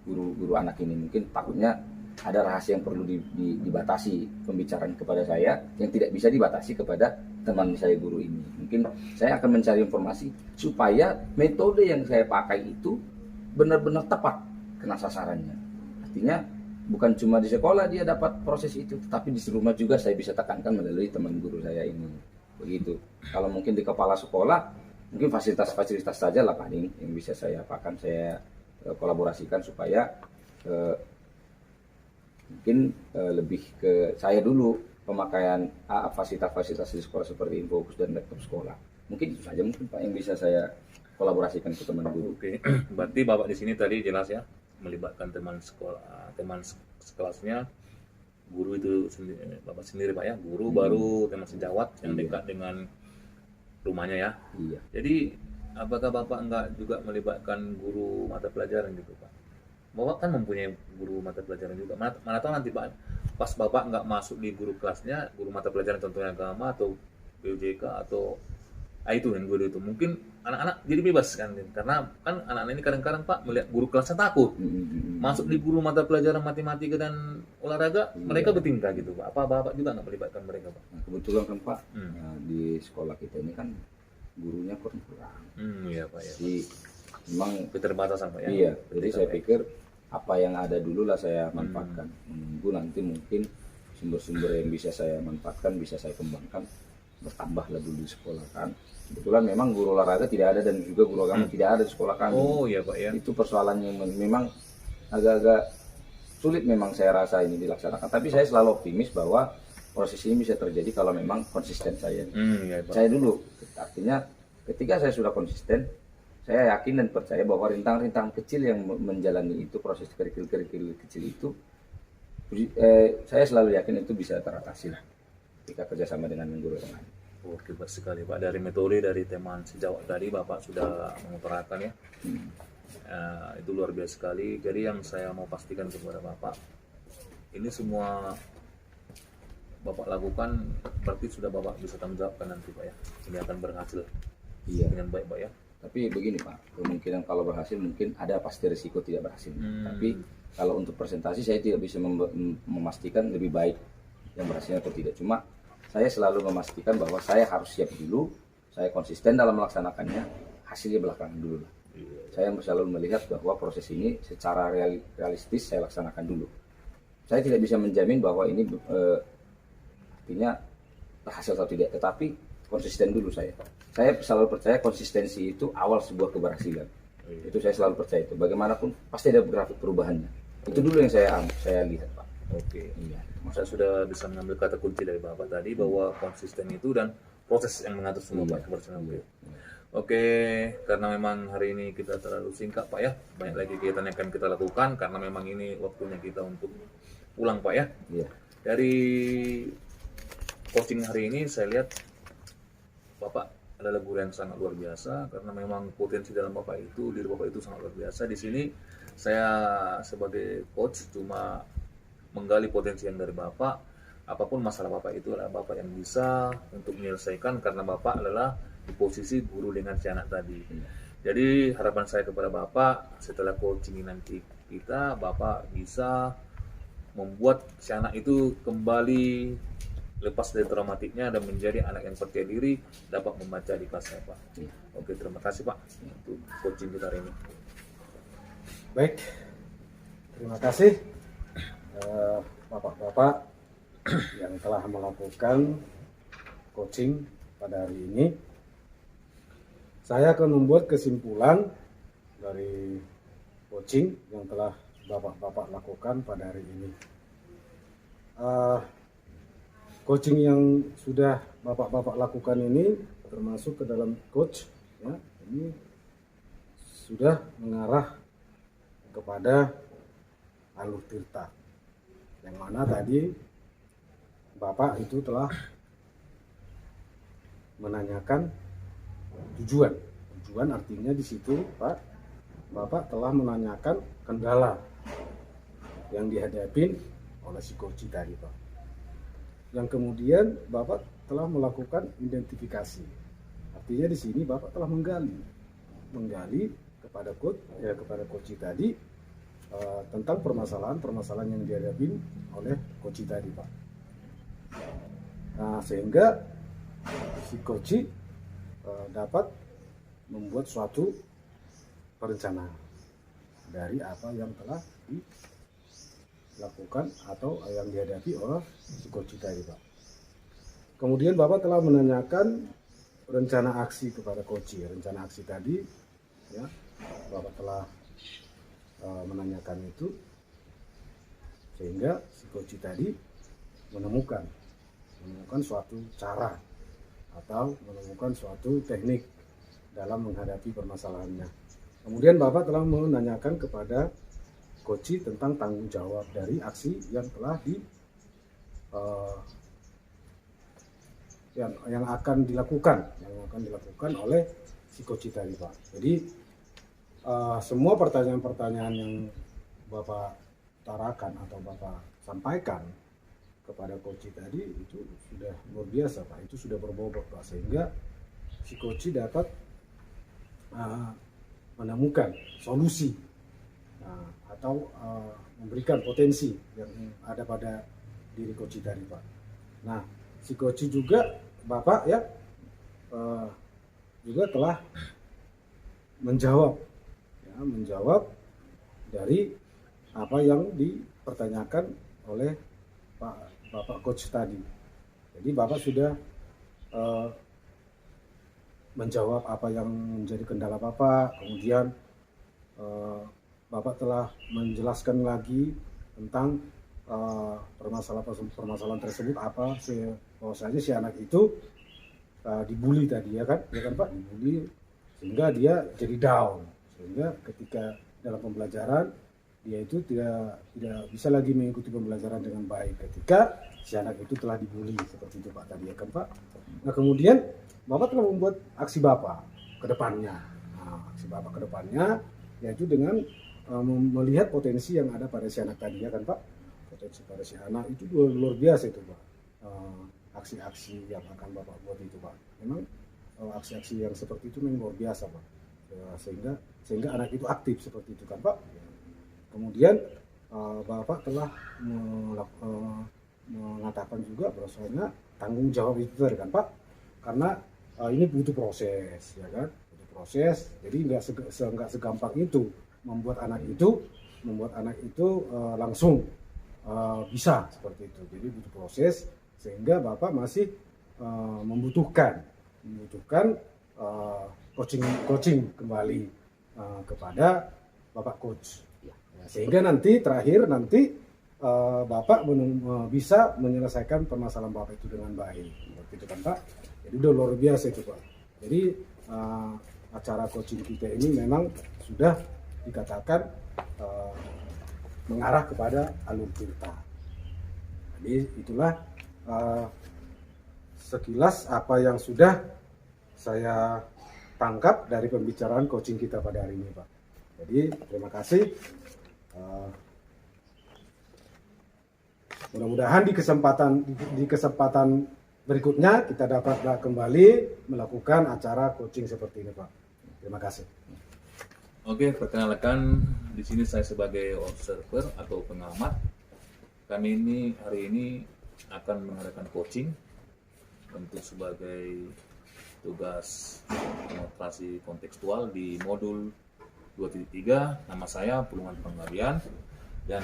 guru anak ini mungkin takutnya ada rahasia yang perlu dibatasi pembicaraan kepada saya yang tidak bisa dibatasi kepada teman saya guru ini. Mungkin saya akan mencari informasi supaya metode yang saya pakai itu benar-benar tepat kena sasarannya. Artinya bukan cuma di sekolah dia dapat proses itu, tetapi di rumah juga saya bisa tekankan melalui teman guru saya ini. Begitu. Kalau mungkin di kepala sekolah mungkin fasilitas saja lah paling yang bisa saya apakan, saya kolaborasikan supaya mungkin lebih ke saya dulu pemakaian fasilitas-fasilitas di sekolah seperti infokus dan laptop sekolah. Mungkin itu saja mungkin Pak yang bisa saya kolaborasikan ke teman guru. Oke, berarti Bapak di sini tadi jelas ya, melibatkan teman sekolah, teman sekelasnya, guru itu sendiri, Bapak sendiri Pak ya, guru baru teman sejawat yang dekat dengan rumahnya ya. Iya. Jadi apakah Bapak enggak juga melibatkan guru mata pelajaran gitu Pak? Bapak kan mempunyai guru mata pelajaran juga. Mana tahu nanti Pak, pas Bapak enggak masuk di guru kelasnya, guru mata pelajaran contohnya agama atau PUJK atau itu yang guru itu mungkin anak-anak jadi bebas kan, karena kan anak-anak ini kadang-kadang Pak melihat guru kelasnya takut masuk di guru mata pelajaran matematika dan olahraga, mereka bertingkah gitu Pak. Apa Bapak juga nggak melibatkan mereka Pak? Nah, kebetulan kan Pak, di sekolah kita ini kan gurunya kurang. Iya Pak ya. Jadi memang Keterbatasan Pak ya. iya. Jadi saya pikir apa yang ada dulu lah saya manfaatkan. Menunggu nanti mungkin sumber-sumber yang bisa saya manfaatkan, bisa saya kembangkan, bertambahlah dulu di sekolah kan. Kebetulan memang guru olahraga tidak ada dan juga guru agama tidak ada di sekolah kami. Oh iya Pak ya. Itu persoalannya memang agak-agak sulit memang saya rasa ini dilaksanakan. Tapi saya selalu optimis bahwa proses ini bisa terjadi kalau memang konsisten saya. Iya, Pak. Saya dulu, artinya ketika saya sudah konsisten, saya yakin dan percaya bahwa rintangan-rintangan kecil yang menjalani itu, proses kerikil-kerikil kecil itu, saya selalu yakin itu bisa teratasi lah ketika kerjasama dengan guru yang lain. Oke, baik sekali Pak. Dari metode dari teman sejawat tadi Bapak sudah mengutarakan ya. Itu luar biasa sekali. Jadi yang saya mau pastikan kepada Bapak, ini semua Bapak lakukan berarti sudah Bapak bisa tanggung jawabkan nanti Pak ya. Ini akan berhasil dengan baik Pak ya. Tapi begini Pak, kemungkinan kalau berhasil mungkin ada pasti risiko tidak berhasil. Tapi kalau untuk presentasi saya tidak bisa memastikan lebih baik yang berhasil atau tidak. Cuma saya selalu memastikan bahwa saya harus siap dulu, saya konsisten dalam melaksanakannya, hasilnya belakangan dulu lah. Saya selalu melihat bahwa proses ini secara realistis saya laksanakan dulu. Saya tidak bisa menjamin bahwa ini artinya berhasil atau tidak, tetapi konsisten dulu saya. Saya selalu percaya konsistensi itu awal sebuah keberhasilan. Itu saya selalu percaya itu. Bagaimanapun pasti ada grafik perubahannya. Itu dulu yang saya lihat Pak. Oke. Iya. Saya sudah bisa mengambil kata kunci dari Bapak tadi bahwa konsisten itu dan proses yang mengatur semua Pak keberhasilan. Oke, karena memang hari ini kita terlalu singkat Pak ya. Banyak lagi kegiatan yang akan kita lakukan karena memang ini waktunya kita untuk pulang Pak ya. Iya. Dari coaching hari ini saya lihat Bapak adalah guru yang sangat luar biasa karena memang potensi dalam Bapak itu, diri Bapak itu sangat luar biasa. Di sini saya sebagai coach cuma menggali potensi yang dari Bapak. Apapun masalah Bapak itu adalah Bapak yang bisa untuk menyelesaikan karena Bapak adalah di posisi guru dengan si anak tadi. Jadi harapan saya kepada Bapak setelah coaching nanti kita, Bapak bisa membuat si anak itu kembali lepas dari traumatiknya dan menjadi anak yang percaya diri, dapat membaca di kelasnya Pak. Oke, terima kasih Pak untuk coaching kita hari ini. Baik, terima kasih Bapak-bapak yang telah melakukan coaching pada hari ini. Saya akan membuat kesimpulan dari coaching yang telah Bapak-bapak lakukan pada hari ini. Coaching yang sudah Bapak-bapak lakukan ini termasuk ke dalam coach ya, ini sudah mengarah kepada alur tirta, yang mana tadi Bapak itu telah menanyakan tujuan artinya di situ Pak, Bapak telah menanyakan kendala yang dihadapi oleh si coach tadi Pak, yang kemudian Bapak telah melakukan identifikasi, artinya di sini Bapak telah menggali kepada coach tadi tentang permasalahan yang dihadapi oleh coach tadi Pak. Nah, sehingga si coach dapat membuat suatu perencanaan dari apa yang telah dilakukan atau yang dihadapi oleh si coach tadi Pak. Kemudian Bapak telah menanyakan rencana aksi kepada coach. Rencana aksi tadi ya, Bapak telah menanyakan itu sehingga si coach tadi menemukan menemukan suatu cara atau menemukan suatu teknik dalam menghadapi permasalahannya. Kemudian Bapak telah menanyakan kepada Koci tentang tanggung jawab dari aksi yang telah yang akan dilakukan oleh si Koci tadi, Pak. Jadi semua pertanyaan-pertanyaan yang Bapak utarakan atau Bapak sampaikan kepada Koci tadi itu sudah luar biasa, Pak. Itu sudah berbobot, Pak, sehingga si Koci dapat menemukan solusi atau memberikan potensi yang ada pada diri Koci tadi, Pak. Nah, si Koci juga Bapak ya juga telah menjawab dari apa yang dipertanyakan oleh Bapak Coach tadi. Jadi Bapak sudah menjawab apa yang menjadi kendala Bapak, kemudian Bapak telah menjelaskan lagi tentang permasalahan tersebut, bahwasanya si anak itu dibully tadi, ya kan Pak, dibully sehingga dia jadi down, sehingga ketika dalam pembelajaran dia itu tidak bisa lagi mengikuti pembelajaran dengan baik ketika si anak itu telah dibully, seperti itu Pak tadi, ya kan Pak. Nah, kemudian Bapak telah membuat aksi Bapak ke depannya. Aksi Bapak ke depannya yaitu dengan melihat potensi yang ada pada si anak tadi, ya kan Pak. Potensi pada si anak itu luar biasa itu, Pak. Aksi-aksi yang akan Bapak buat itu, Pak. Memang aksi-aksi yang seperti itu memang luar biasa, Pak. Sehingga anak itu aktif seperti itu kan, Pak. Kemudian Bapak telah mengatakan juga bahwasanya tanggung jawab itu tadi kan, Pak. Karena ini butuh proses, ya kan? Butuh proses. Jadi nggak segampang itu membuat anak itu langsung bisa seperti itu. Jadi butuh proses, sehingga Bapak masih membutuhkan coaching kembali kepada Bapak Coach. Ya, sehingga terakhir Bapak bisa menyelesaikan permasalahan Bapak itu dengan baik. Seperti itu kan, Pak. Jadi udah luar biasa itu, Pak. Jadi acara coaching kita ini memang sudah dikatakan mengarah kepada alur tirta. Jadi itulah sekilas apa yang sudah saya tangkap dari pembicaraan coaching kita pada hari ini, Pak. Jadi terima kasih. Mudah-mudahan di kesempatan berikutnya kita dapat kembali melakukan acara coaching seperti ini, Pak. Terima kasih. Oke, perkenalkan, di sini saya sebagai observer atau pengamat. Kami hari ini akan mengadakan coaching untuk sebagai tugas demonstrasi kontekstual di modul 2.3. Nama saya Pulungan Penggabian, dan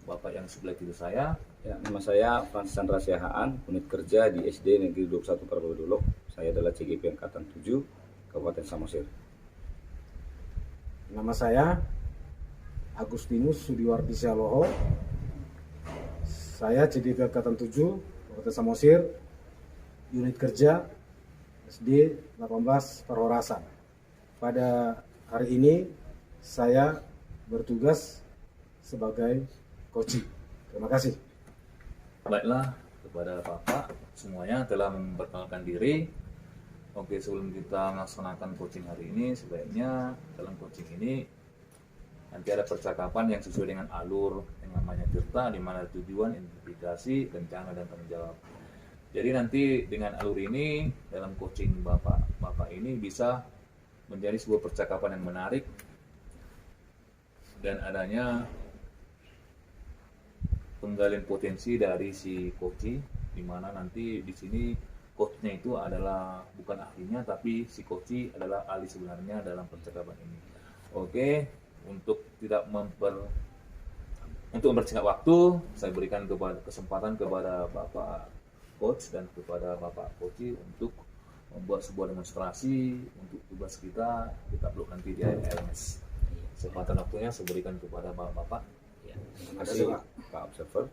Bapak yang sebelah kiri saya. Ya, nama saya Francis Chandra Siahaan, unit kerja di SD Negeri 21 Parabodolok. Saya adalah CGP Angkatan 7, Kabupaten Samosir. Nama saya Agustinus Sudiwardi Sialoho. Saya CGP Angkatan 7, Kabupaten Samosir, unit kerja SD 18 Perhorasan. Pada hari ini saya bertugas sebagai coaching. Terima kasih. Baiklah, kepada Bapak semuanya telah memperkenalkan diri. Oke, sebelum kita melaksanakan coaching hari ini, sebaiknya dalam coaching ini nanti ada percakapan yang sesuai dengan alur yang namanya tirta, di mana tujuan, identifikasi, rencana, dan tanggung jawab. Jadi nanti dengan alur ini dalam coaching Bapak ini bisa menjadi sebuah percakapan yang menarik dan adanya penggalian potensi dari si coach, di mana nanti di sini coachnya itu adalah bukan ahlinya, tapi si coach adalah ahli sebenarnya dalam percakapan ini. Oke, untuk mempersingkat waktu, saya berikan kesempatan kepada Bapak Coach dan kepada Bapak Coach untuk membuat sebuah demonstrasi untuk tugas kita upload nanti di LMS. Kesempatan waktunya saya berikan kepada Bapak. Terima kasih Pak Observer.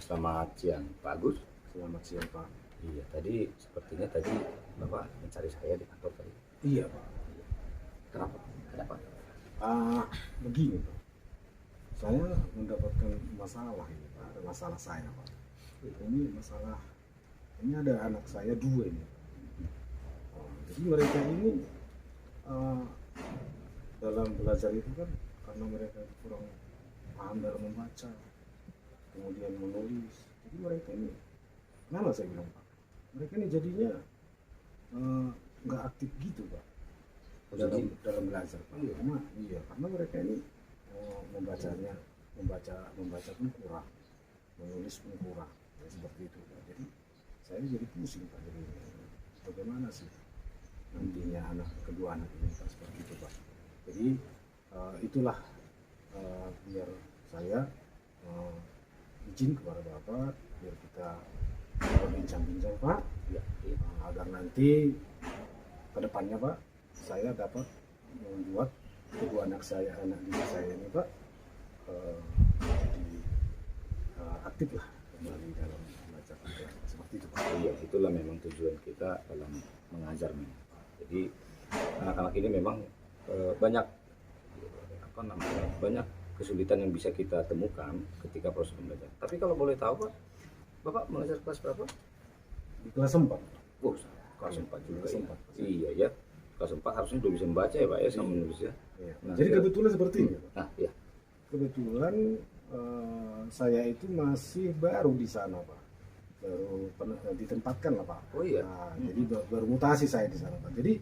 Selamat siang Pak Agus. Selamat siang Pak. Iya, tadi sepertinya tadi Bapak mencari saya di kantor tadi. Iya Pak. Kenapa? Kenapa? Begini Pak. Saya mendapatkan masalah ini Pak. Ada masalah saya Pak. Ini masalah, ini ada anak saya 2 ini. Jadi mereka ini dalam belajar itu kan karena mereka kurang paham dalam membaca, kemudian menulis. Jadi mereka ini, kenapa saya bilang Pak? Mereka ini jadinya nggak aktif gitu Pak dalam belajar Pak. Iya, karena mereka ini membaca pun kurang, menulis pun kurang, ya, seperti itu Pak. Jadi saya jadi pusing Pak. Jadi bagaimana sih nantinya kedua anak ini Pak, seperti itu Pak. Jadi itulah biar saya izin kepada Bapak biar kita berbincang-bincang Pak, ya, agar nanti ke depannya Pak saya dapat membuat kedua anak didik saya ini Pak jadi aktif lah kembali dalam belajar seperti itu Pak. Iya, itulah memang tujuan kita dalam mengajar nih. Jadi anak-anak ini memang banyak banyak kesulitan yang bisa kita temukan ketika proses belajar. Tapi kalau boleh tahu Pak, Bapak mengajar kelas berapa? Di kelas 4. Oh, kelas 4 juga. Kelas Ya. 4. Iya ya. Kelas 4 harusnya sudah bisa membaca ya Pak ya, sama menulis ya. Iya. Nah, Jadi kebetulan seperti ini Pak. Nah, ya. Kebetulan saya itu masih baru di sana Pak, baru ditempatkan lah Pak. Oh iya. Nah, jadi baru mutasi saya di sana Pak. Jadi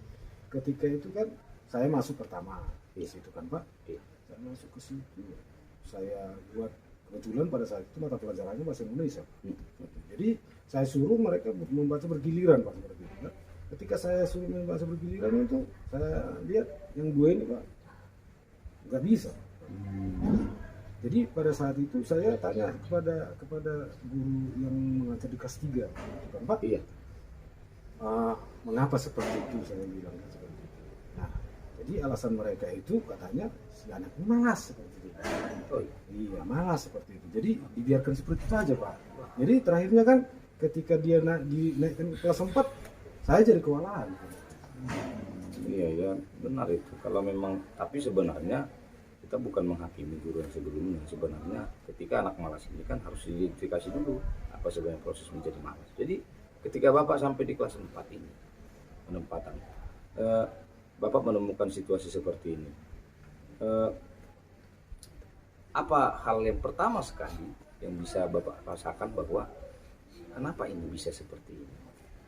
ketika itu kan saya masuk pertama di situ kan Pak. Iya. Saya masuk ke situ, saya buat kebetulan pada saat itu mata pelajarannya bahasa Indonesia Pak. Jadi saya suruh mereka membaca bergiliran Pak, seperti itu kan. Ketika saya suruh membaca bergiliran itu saya lihat yang 2 ini Pak nggak bisa. Jadi pada saat itu saya tanya kepada guru yang mengajar di kelas 3, kan Pak? Iya. Mengapa seperti itu, saya bilang seperti itu. Nah, jadi alasan mereka itu katanya si anak ini malas seperti itu. Oh iya. Iya, malas seperti itu. Jadi dibiarkan seperti itu aja Pak. Jadi terakhirnya kan ketika dia dinaikkan ke kelas 4, saya jadi kewalahan. Iya ya, benar itu. Kalau memang, tapi sebenarnya kita bukan menghakimi guru yang sebelumnya. Sebenarnya ketika anak malas ini kan harus diidentifikasi dulu apa sebenarnya proses menjadi malas. Jadi ketika Bapak sampai di kelas 4 ini penempatan, Bapak menemukan situasi seperti ini. Apa hal yang pertama sekali yang bisa Bapak rasakan bahwa kenapa ini bisa seperti ini?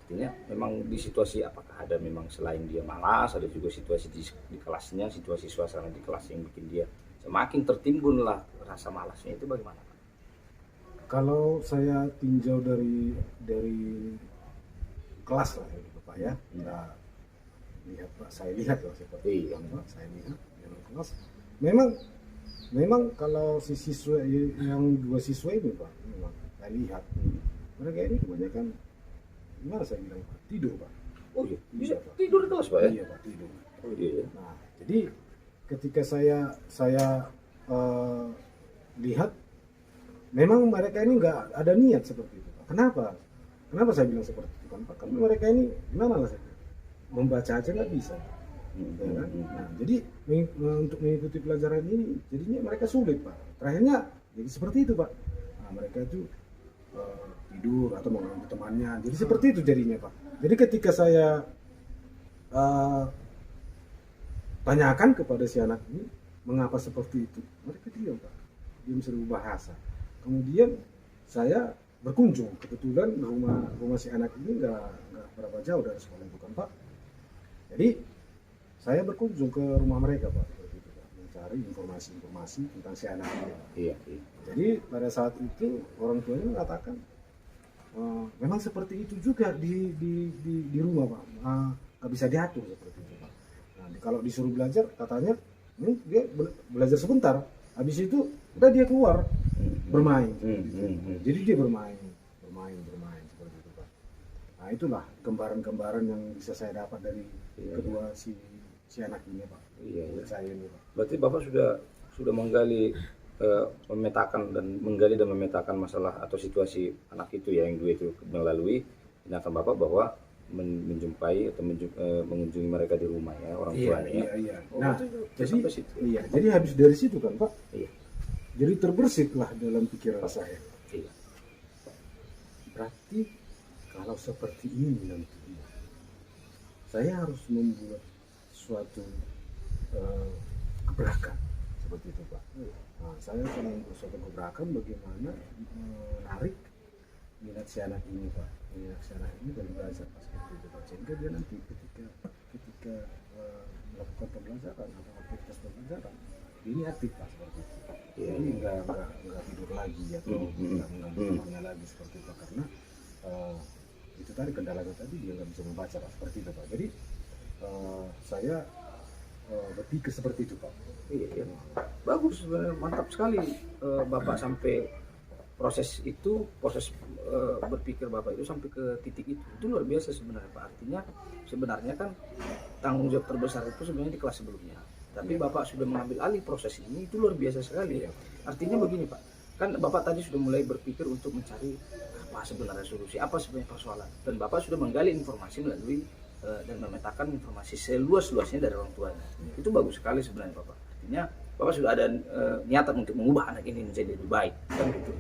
Artinya memang di situasi apakah ada memang selain dia malas, ada juga situasi di kelasnya, situasi suasana di kelas yang bikin dia semakin tertimbunlah rasa malasnya, itu bagaimana? Kalau saya tinjau dari kelas lah ya Pak ya, lihat Pak, saya lihat lah seperti itu Pak, saya lihat dalam kelas. Memang kalau si siswa yang 2 siswa ini Pak, memang saya lihat mereka ini kebanyakan gimana saya bilang Pak, tidur Pak. Oh iya, bisa Pak. tidur di kelas Pak ya? Iya Pak, tidur. Oh iya. Nah, jadi ketika saya lihat memang mereka ini nggak ada niat seperti itu Pak. Kenapa saya bilang seperti itu kan Pak? Karena mereka ini gimana lah saya bilang, membaca aja nggak bisa. Ya kan? Nah, jadi untuk mengikuti pelajaran ini jadinya mereka sulit Pak. Terakhirnya jadi seperti itu Pak. Nah, mereka itu tidur atau mengganggu temannya. Jadi seperti itu jadinya Pak. Jadi ketika saya tanyakan kepada si anak ini mengapa seperti itu, mereka diam Pak, diam seribu bahasa. Kemudian saya berkunjung, kebetulan rumah si anak ini nggak berapa jauh dari sekolah itu kan Pak. Jadi saya berkunjung ke rumah mereka Pak, seperti itu Pak, mencari informasi tentang si anak ini. Iya. Jadi pada saat itu orang tuanya mengatakan memang seperti itu juga di rumah Pak, nggak bisa diatur seperti itu Pak. Nah, kalau disuruh belajar katanya dia belajar sebentar, habis itu udah dia keluar bermain. Jadi dia bermain seperti itu Pak. Nah itulah gambaran-gambaran yang bisa saya dapat dari kedua si anak ini Pak. Iya. Saya ini Pak. Berarti Bapak sudah menggali memetakan dan menggali dan memetakan masalah atau situasi anak itu ya yang dua itu melalui tindakan Bapak bahwa menjumpai atau mengunjungi mereka di rumah ya orang tuanya. Iya. Oh, Nah, itu jadi sampai situ. iya, jadi habis dari situ kan Pak, Iya. jadi terbersihlah dalam pikiran saya. Iya. Berarti kalau seperti ini nanti, saya harus membuat suatu gebrakan seperti itu Pak. Nah, saya akan membuat suatu gebrakan bagaimana menarik minat si anak ini Pak, minat si anak ini dari belajar Pak seperti itu Pak. Sehingga dia nanti ketika melakukan pembelajaran atau aktivitas pembelajaran, ini aktif Pak seperti itu. Iya. Jadi nggak tidur lagi atau nggak mengganggu temannya lagi seperti itu karena itu tadi kendalanya tadi dia nggak bisa membaca Pak seperti itu Pak. Jadi saya berpikir seperti itu Pak. Iya. Bagus, mantap sekali Bapak sampai proses berpikir Bapak itu sampai ke titik itu. Itu luar biasa sebenarnya Pak. Artinya sebenarnya kan tanggung jawab terbesar itu sebenarnya di kelas sebelumnya. Tapi Bapak sudah mengambil alih proses ini, itu luar biasa sekali. Artinya begini Pak, kan Bapak tadi sudah mulai berpikir untuk mencari apa sebenarnya solusi, apa sebenarnya persoalan. Dan Bapak sudah menggali informasi melalui dan memetakan informasi seluas-luasnya dari orang tuanya. Itu bagus sekali sebenarnya Bapak. Artinya Bapak sudah ada niatan untuk mengubah anak ini menjadi lebih baik, kan gitu.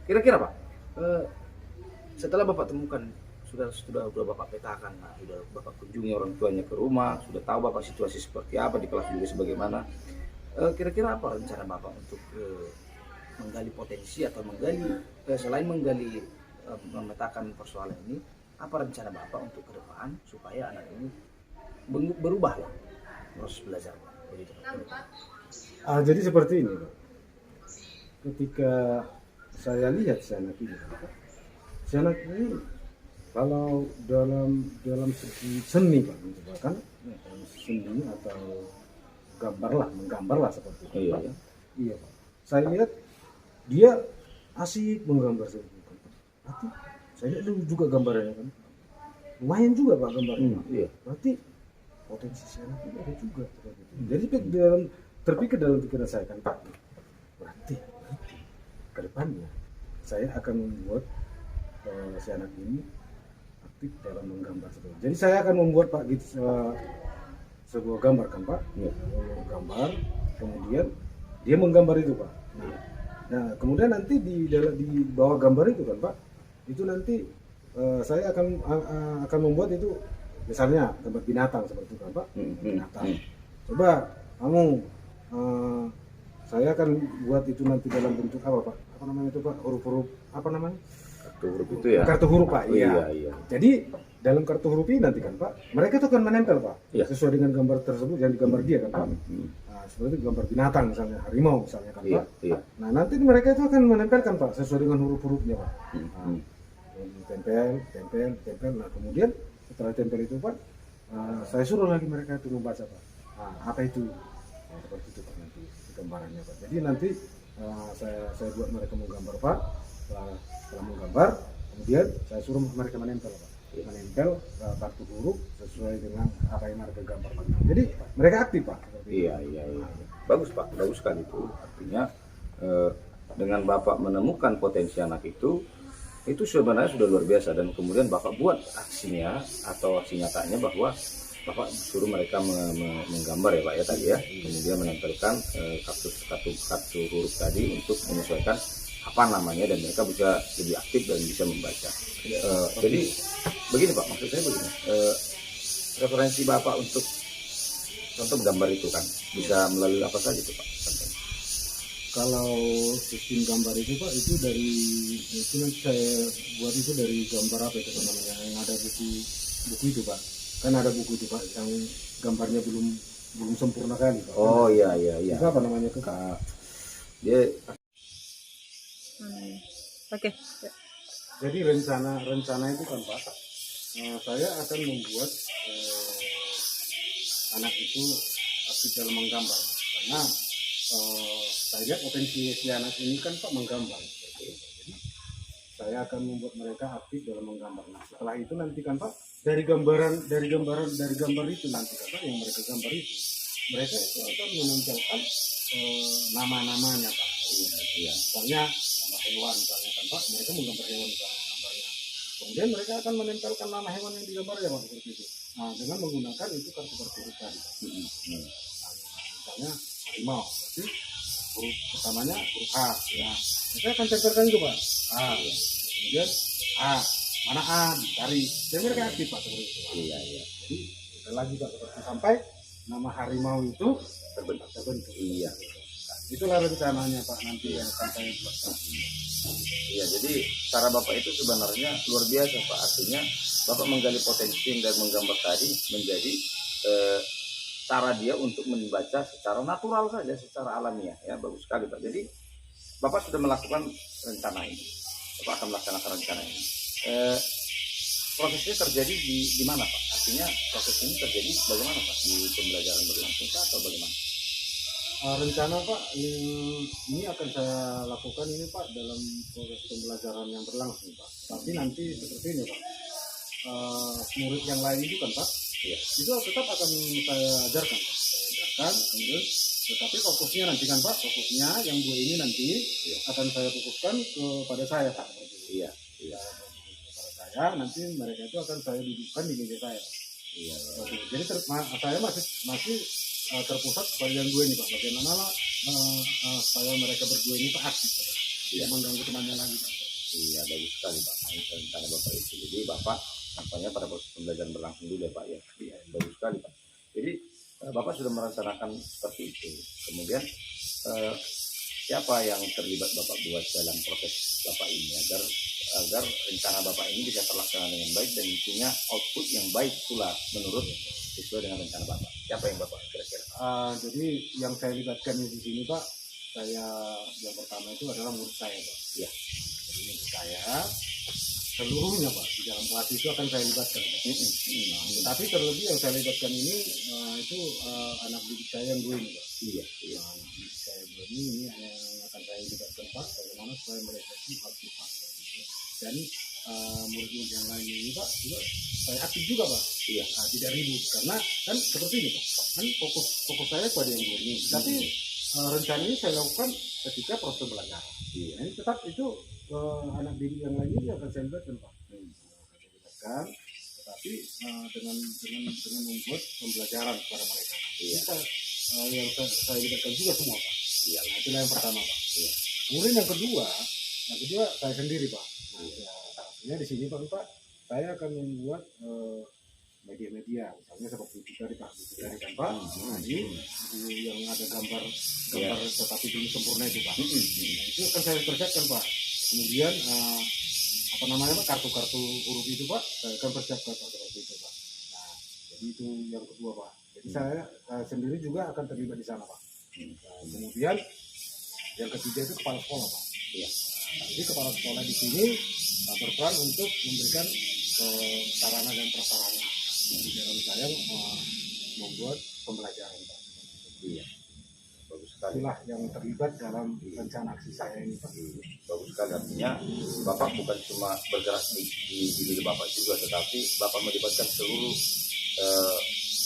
Kira-kira Pak, setelah Bapak temukan, sudah Bapak petakan, sudah Bapak kunjungi orang tuanya ke rumah, sudah tahu Bapak situasi seperti apa di kelas juga sebagaimana. Kira-kira apa rencana Bapak untuk menggali potensi atau selain menggali memetakan persoalan ini, apa rencana Bapak untuk ke depan supaya anak ini berubah lah proses belajar begitu Pak? Jadi seperti ini Pak. Ketika saya lihat si anak ini kalau dalam segi seni Pak, misalkan seni atau menggambar seperti itu Iya, Pak. ya. Iya Pak. Saya lihat dia asik menggambar seperti itu. Berarti saya lihat dulu juga gambarnya kan. Lumayan juga Pak gambarnya. Iya. Berarti potensi si anak ini ada juga seperti itu. Jadi terpikir dalam pikiran saya kan Pak. Berarti ke depannya saya akan membuat si anak ini aktif dalam menggambar seperti itu. Jadi saya akan membuat Pak gitu sebuah gambar kan Pak. Gambar, kemudian dia menggambar itu Pak. Nah, kemudian nanti di bawah gambar itu kan Pak, itu nanti saya akan membuat itu misalnya gambar binatang seperti itu kan Pak. Binatang. Coba kamu saya akan buat itu nanti dalam bentuk apa Pak? Apa namanya itu Pak? Huruf-huruf apa namanya? Kartu huruf itu ya. Kartu huruf Pak. Oh, iya. Jadi dalam kartu huruf ini nanti kan Pak, mereka itu akan menempel Pak. Iya. Sesuai dengan gambar tersebut yang digambar dia kan Pak. Nah, seperti itu gambar binatang misalnya, harimau misalnya kan Pak. Iya. Nah, nanti mereka itu akan menempelkan Pak sesuai dengan huruf-hurufnya Pak. Nah, tempel. Nah, kemudian setelah tempel itu Pak, saya suruh lagi mereka itu membaca Pak. Nah, apa itu? Nah, seperti itu Pak nanti gambarannya Pak. Jadi nanti saya buat mereka menggambar Pak. Setelah menggambar, kemudian saya suruh mereka menempel Pak. Menempel kartu huruf sesuai dengan apa yang mereka gambar Pak. Jadi mereka aktif Pak. Iya. Bagus Pak, bagus sekali itu. Artinya dengan Bapak menemukan potensi anak itu sebenarnya sudah luar biasa, dan kemudian Bapak buat aksinya atau aksi nyatanya bahwa Bapak suruh mereka menggambar ya Pak ya tadi ya, kemudian menempelkan kartu huruf tadi untuk menyesuaikan apa namanya, dan mereka bisa lebih aktif dan bisa membaca. Jadi begini Pak, maksud saya begini, referensi Bapak untuk contoh gambar itu kan bisa melalui apa saja itu Pak? Kalau sistem gambar itu Pak, itu dari itu nanti saya buat itu dari gambar apa itu namanya, yang ada buku itu Pak. Kan ada buku itu Pak yang gambarnya belum sempurna kali Pak. Oh iya. Itu apa namanya itu Kak? Dia Oke. Jadi rencana itu kan Pak, saya akan membuat anak itu aktif dalam menggambar Pak. Karena saya lihat potensi si anak ini kan Pak menggambar. Jadi saya akan membuat mereka aktif dalam menggambar. Nah, setelah itu nanti kan Pak, dari gambar itu nanti kan Pak yang mereka gambar itu, mereka itu akan menempelkan nama-namanya Pak. Iya. Misalnya nama hewan misalnya kan Pak, mereka menggambar hewan misalnya gambarnya. Kemudian mereka akan menempelkan nama hewan yang digambarnya Pak seperti itu. Nah, dengan menggunakan itu kartu-kartu huruf tadi. Nah, misalnya harimau, berarti huruf pertamanya huruf H. Ya, mereka akan tempelkan itu Pak. A. Kemudian A, mana A, dicari. Dan mereka aktif Pak seperti itu. Iya. Jadi ada lagi Pak seperti sampai nama harimau itu terbentuk. Iya. Itulah rencananya Pak nanti yang akan saya buat. Iya, jadi cara Bapak itu sebenarnya luar biasa Pak. Artinya Bapak menggali potensi dan menggambar tadi menjadi cara dia untuk membaca secara natural saja, secara alamiah. Ya, bagus sekali Pak. Jadi Bapak sudah melakukan rencana ini. Bapak akan melaksanakan rencana ini. Prosesnya terjadi di mana Pak? Artinya proses ini terjadi bagaimana Pak? Di pembelajaran berlangsung atau bagaimana? Rencana Pak ini akan saya lakukan ini Pak dalam proses pembelajaran yang berlangsung Pak. Tapi nanti seperti ini Pak, murid yang lain itu kan Pak, Iya. itu tetap akan saya ajarkan Pak. Saya ajarkan, kemudian tetapi fokusnya nanti kan Pak, fokusnya yang dua ini nanti akan saya fokuskan kepada saya Pak. Iya. Kepada saya nanti mereka itu akan saya dudukkan di meja saya. Iya. Jadi saya masih terpusat pada yang dua ini Pak. Bagaimana lah supaya mereka berdua ini Pak aktif, tidak mengganggu temannya lagi Pak. Iya, bagus sekali Pak. Rencana Bapak itu. Jadi Bapak nampaknya pada proses pembelajaran berlangsung dulu ya Pak ya. Iya, bagus sekali Pak. Jadi Bapak sudah merencanakan seperti itu. Kemudian siapa yang terlibat Bapak buat dalam proses Bapak ini agar rencana Bapak ini bisa terlaksana dengan baik dan punya output yang baik pula menurut sesuai dengan rencana Bapak. Siapa yang Bapak kira-kira? Jadi yang saya libatkan di sini Pak, yang pertama itu adalah murid saya Pak. Iya. Jadi murid saya seluruhnya Pak di dalam kelas itu akan saya libatkan Pak. Tapi terlebih yang saya libatkan ini itu anak didik saya yang dua ini Pak. Iya. Anak didik saya dua ini yang akan saya libatkan Pak. Bagaimana supaya mereka itu aktif Pak. Dan murid-murid yang lain ini Pak juga saya aktif juga Pak. Iya. Tidak ribut karena kan seperti ini Pak. Kan fokus saya pada yang dua ini. Tapi rencana ini saya lakukan ketika proses pembelajaran. Iya. Ini tetap itu anak didik yang lain ini akan saya libatkan Pak. Akan saya libatkan, tetapi dengan membuat pembelajaran kepada mereka. Iya. Yang saya libatkan juga semua Pak. Iya. Nah, itulah yang pertama Pak. Iya. Kemudian yang kedua saya sendiri Pak. Artinya di sini Pak, saya akan membuat media-media, misalnya seperti itu tadi Pak, kan Pak. Jadi yang ada gambar tetapi belum sempurna itu Pak. Nah, itu akan saya persiapkan Pak. Kemudian kartu-kartu huruf itu Pak, saya akan persiapkan Pak seperti itu Pak. Nah, jadi itu yang kedua Pak. Jadi saya sendiri juga akan terlibat di sana Pak. Nah, kemudian yang ketiga itu kepala sekolah Pak. Iya. Jadi kepala sekolah di sini berperan untuk memberikan sarana dan prasarana di dalam saya membuat pembelajaran Pak. Iya. Bagus sekali. Itulah yang terlibat dalam rencana aksi saya ini Pak. Bagus sekali, artinya Bapak bukan cuma bergerak di diri Bapak juga, tetapi Bapak melibatkan seluruh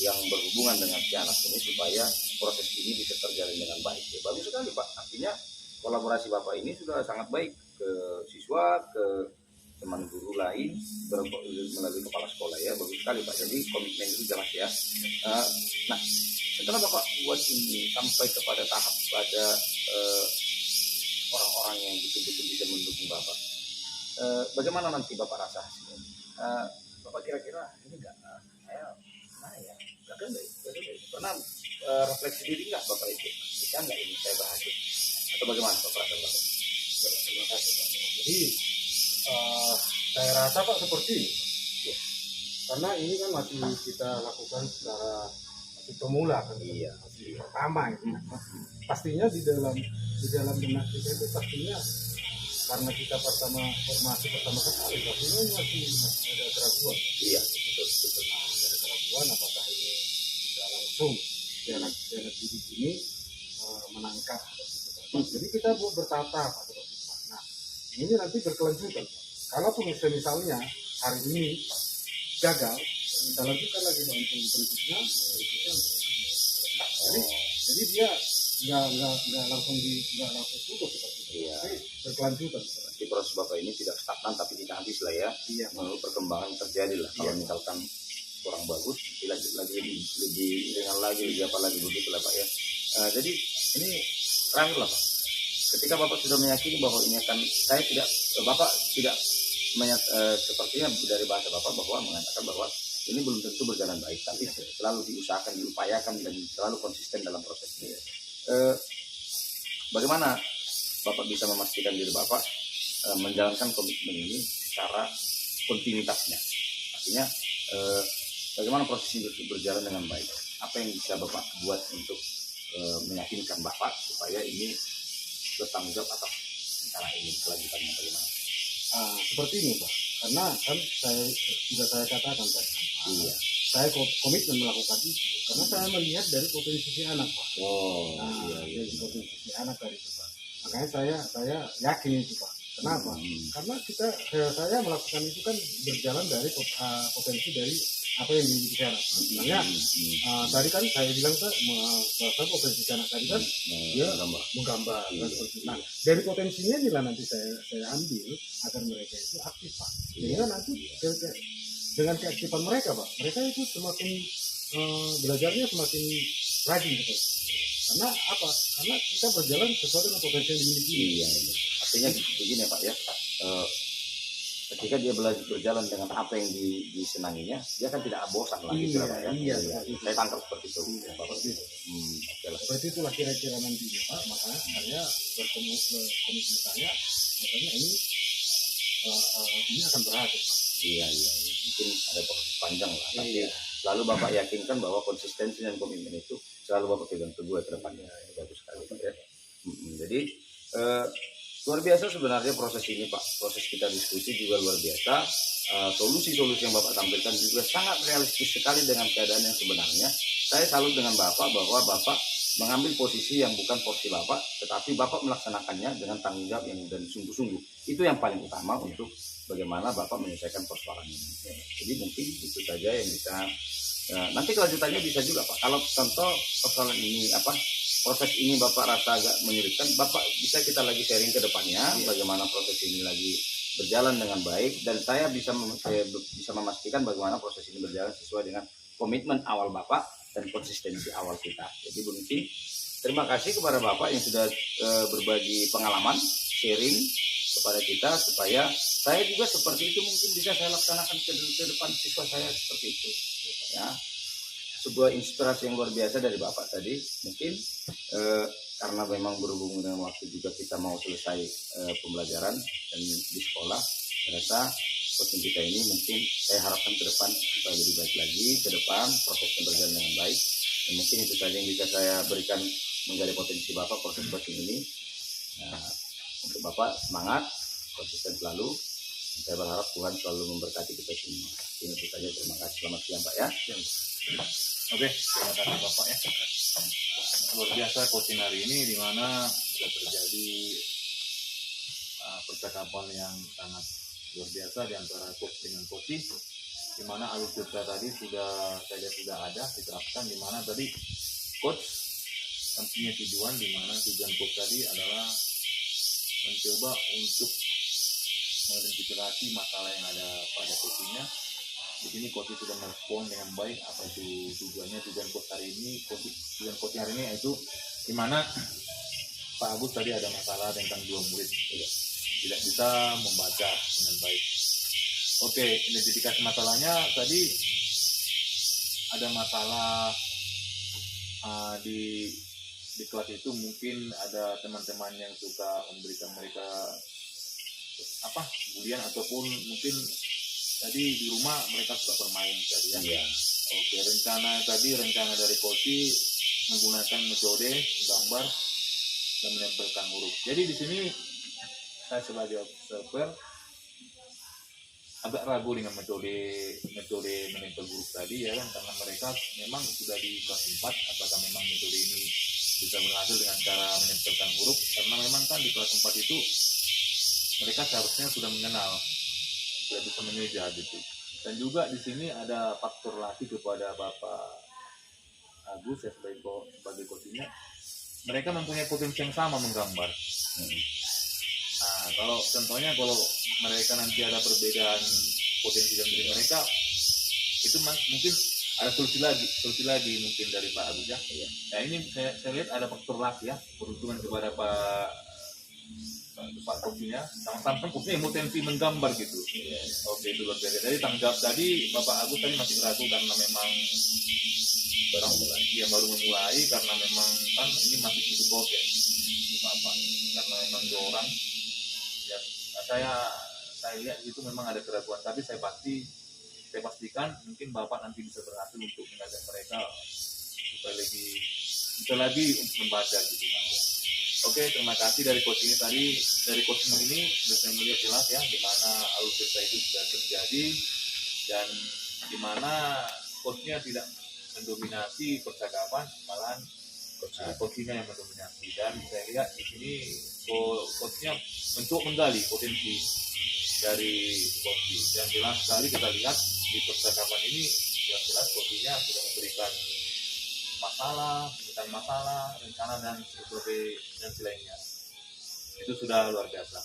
yang berhubungan dengan si anak ini supaya proses ini bisa terjalin dengan baik. Ya, bagus sekali Pak, artinya kolaborasi Bapak ini sudah sangat baik ke siswa, ke teman guru lain, melalui kepala sekolah ya, bagus sekali Pak. Jadi komitmen itu jelas ya. Nah, setelah Bapak buat ini sampai kepada tahap pada orang-orang yang betul-betul bisa mendukung Bapak, bagaimana nanti Bapak rasa hasilnya? Bapak kira-kira ini enggak, pernah refleksi diri nggak Bapak itu? Bisa nggak ini saya berhasil? Atau bagaimana Bapak rasa Bapak? Terima kasih Pak. Jadi saya rasa Pak seperti ini. Ya. Karena ini kan masih kita lakukan secara masih pemula kan. Iya. Masih pertama itu. Pastinya di dalam benak kita itu pastinya karena kita formasi pertama kali, pastinya masih ada keraguan. Iya, betul. Ada keraguan apakah ini bisa langsung anak didik ini menangkap. Jadi kita bertahap seperti itu. Nah, ini nanti berkelanjutan. Kalaupun misalnya hari ini gagal, kita lanjutkan lagi untuk berikutnya. Jadi dia nggak langsung putus seperti itu. Iya. Tapi berkelanjutan. Di proses Bapak ini tidak stagnan tapi dinamis lah ya. Iya. Melalui perkembangan yang terjadi lah. Kalau misalkan kurang bagus, dilanjut lagi lebih ringan lagi, lebih apa lagi begitu lah Pak ya. Jadi ini terakhir lah Pak. Ketika Bapak sudah meyakini bahwa ini akan, Bapak tidak sepertinya dari bahasa Bapak bahwa mengatakan bahwa ini belum tentu berjalan baik, tapi selalu diusahakan, diupayakan dan selalu konsisten dalam prosesnya. Bagaimana Bapak bisa memastikan diri Bapak menjalankan komitmen ini secara kontinuitasnya? Artinya bagaimana proses ini berjalan dengan baik? Apa yang bisa Bapak buat untuk meyakinkan Bapak supaya ini bertanggung jawab atas rencana ini, kelanjutannya bagaimana? Seperti ini Pak, karena kan saya katakan tadi, Iya. saya komitmen melakukan itu karena saya melihat dari potensi si anak Pak. Iya. Dari potensi si anak tadi itu Pak. Makanya saya yakin itu Pak. Kenapa? Karena saya melakukan itu kan berjalan dari potensi dari apa yang dimiliki anak. Misalnya tadi kan saya bilang bahwa potensi anak tadi kan dia menggambar. Nah, dari potensinya inilah nanti saya ambil agar mereka itu aktif Pak. Sehingga nanti dengan keaktifan mereka Pak, mereka itu semakin belajarnya semakin rajin seperti itu. Karena apa? Karena kita berjalan sesuai dengan potensi yang dimiliki. Iya. Artinya begini Pak ya. Ketika dia berjalan dengan apa yang disenanginya, dia kan tidak bosan lagi. Iya. Saya tangkap seperti itu. Bapak. Oke lah. Seperti itulah kira-kira nantinya Pak. Makanya saya berkomitmen saya, makanya ini akan berhasil Pak. Iya. Mungkin ada proses panjang lah. Tapi selalu Bapak yakinkan bahwa konsistensi dan komitmen itu selalu Bapak pegang teguh ke depannya. Bagus sekali Pak ya. Jadi luar biasa sebenarnya proses ini Pak. Proses kita diskusi juga luar biasa. Solusi-solusi yang Bapak tampilkan juga sangat realistis sekali dengan keadaan yang sebenarnya. Saya salut dengan Bapak bahwa Bapak mengambil posisi yang bukan porsi Bapak, tetapi Bapak melaksanakannya dengan tanggung jawab yang dan sungguh-sungguh. Itu yang paling utama untuk bagaimana Bapak menyelesaikan persoalan ini. Jadi mungkin itu saja yang bisa. Nanti kelanjutannya bisa juga Pak. Kalau contoh persoalan ini proses ini Bapak rasa agak menyulitkan, Bapak bisa kita lagi sharing ke depannya bagaimana proses ini lagi berjalan dengan baik, dan saya bisa memastikan bagaimana proses ini berjalan sesuai dengan komitmen awal Bapak dan konsistensi awal kita. Jadi mungkin terima kasih kepada Bapak yang sudah berbagi pengalaman, sharing kepada kita supaya saya juga seperti itu mungkin bisa saya laksanakan ke depan siswa saya seperti itu. Ya. Sebuah inspirasi yang luar biasa dari Bapak tadi. Mungkin karena memang berhubung dengan waktu juga kita mau selesai pembelajaran dan di sekolah, saya rasa coaching kita ini mungkin saya harapkan ke depan supaya lebih baik lagi ke depan, prosesnya berjalan dengan baik. Dan mungkin itu saja yang bisa saya berikan menggali potensi Bapak proses coaching ini. Nah, untuk Bapak semangat, konsisten selalu. Dan saya berharap Tuhan selalu memberkati kita semua. Itu saja, terima kasih. Selamat siang Pak ya. Oke, terima kasih Bapak ya. Luar biasa coaching hari ini di mana sudah terjadi percakapan yang sangat luar biasa di antara coach dengan coaching, di mana alur cerita tadi saya lihat sudah ada diterapkan, di mana tadi coach yang punya tujuan, di mana tujuan coach tadi adalah mencoba untuk mengidentifikasi masalah yang ada pada coachingnya. Di sini coach sudah merespon dengan baik apa itu tujuan coach hari ini. Tujuan coach hari ini yaitu di mana Pak Agus tadi ada masalah tentang 2 murid tidak bisa membaca dengan baik. Oke, identifikasi masalahnya tadi ada masalah di kelas itu, mungkin ada teman-teman yang suka memberikan mereka bulian, ataupun mungkin tadi di rumah mereka suka bermain tadi ya. Iya. Oke, rencana dari Koci menggunakan metode gambar dan menempelkan huruf. Jadi di sini saya sebagai observer agak ragu dengan metode menempel huruf tadi ya kan, karena mereka memang sudah di kelas 4, apakah memang metode ini bisa berhasil dengan cara menempelkan huruf, karena memang kan di kelas 4 itu mereka seharusnya sudah mengenal, sudah bisa mengeja gitu. Dan juga di sini ada faktor lagi kepada Bapak Agus ya sebagai coachingnya, mereka mempunyai potensi yang sama menggambar. Nah, kalau contohnya kalau mereka nanti ada perbedaan potensi dan diri mereka, itu mungkin ada solusi lagi mungkin dari Pak Agus ya. Nah ini saya lihat ada faktor luck ya, beruntungan kepada Pak Kopinya, sama-sama punya potensi menggambar gitu. Oke, itu luar biasa. Jadi tanggap tadi Bapak Agus tadi masih ragu karena memang baru memulai karena memang kan ini masih cukup ya Bapak, karena memang 2 orang ya, saya lihat itu memang ada keraguan, tapi saya pastikan mungkin Bapak nanti bisa berhasil untuk mengajak mereka supaya bisa lagi untuk membaca gitu Pak. Oke, terima kasih dari coach ini tadi. Dari coach ini bisa melihat jelas ya di mana alur cerita itu sudah terjadi dan di mana coachnya tidak mendominasi percakapan, malahan coachnya yang mendominasi. Dan saya lihat di sini coachnya mencoba menggali potensi dari coach. Dan jelas sekali kita lihat di percakapan ini yang jelas coachnya sudah memberikan masalah, rencana dan selainnya. Itu sudah luar biasa.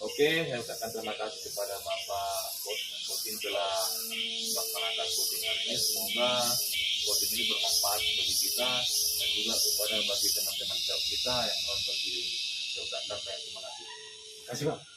Oke, saya ucapkan terima kasih kepada Bapak Coach dan coaching telah melaksanakan coaching hari ini. Semoga coaching ini bermanfaat bagi kita dan juga kepada bagi teman-teman kita yang nonton video ini. Saya ucapkan terima kasih. Terima kasih Pak.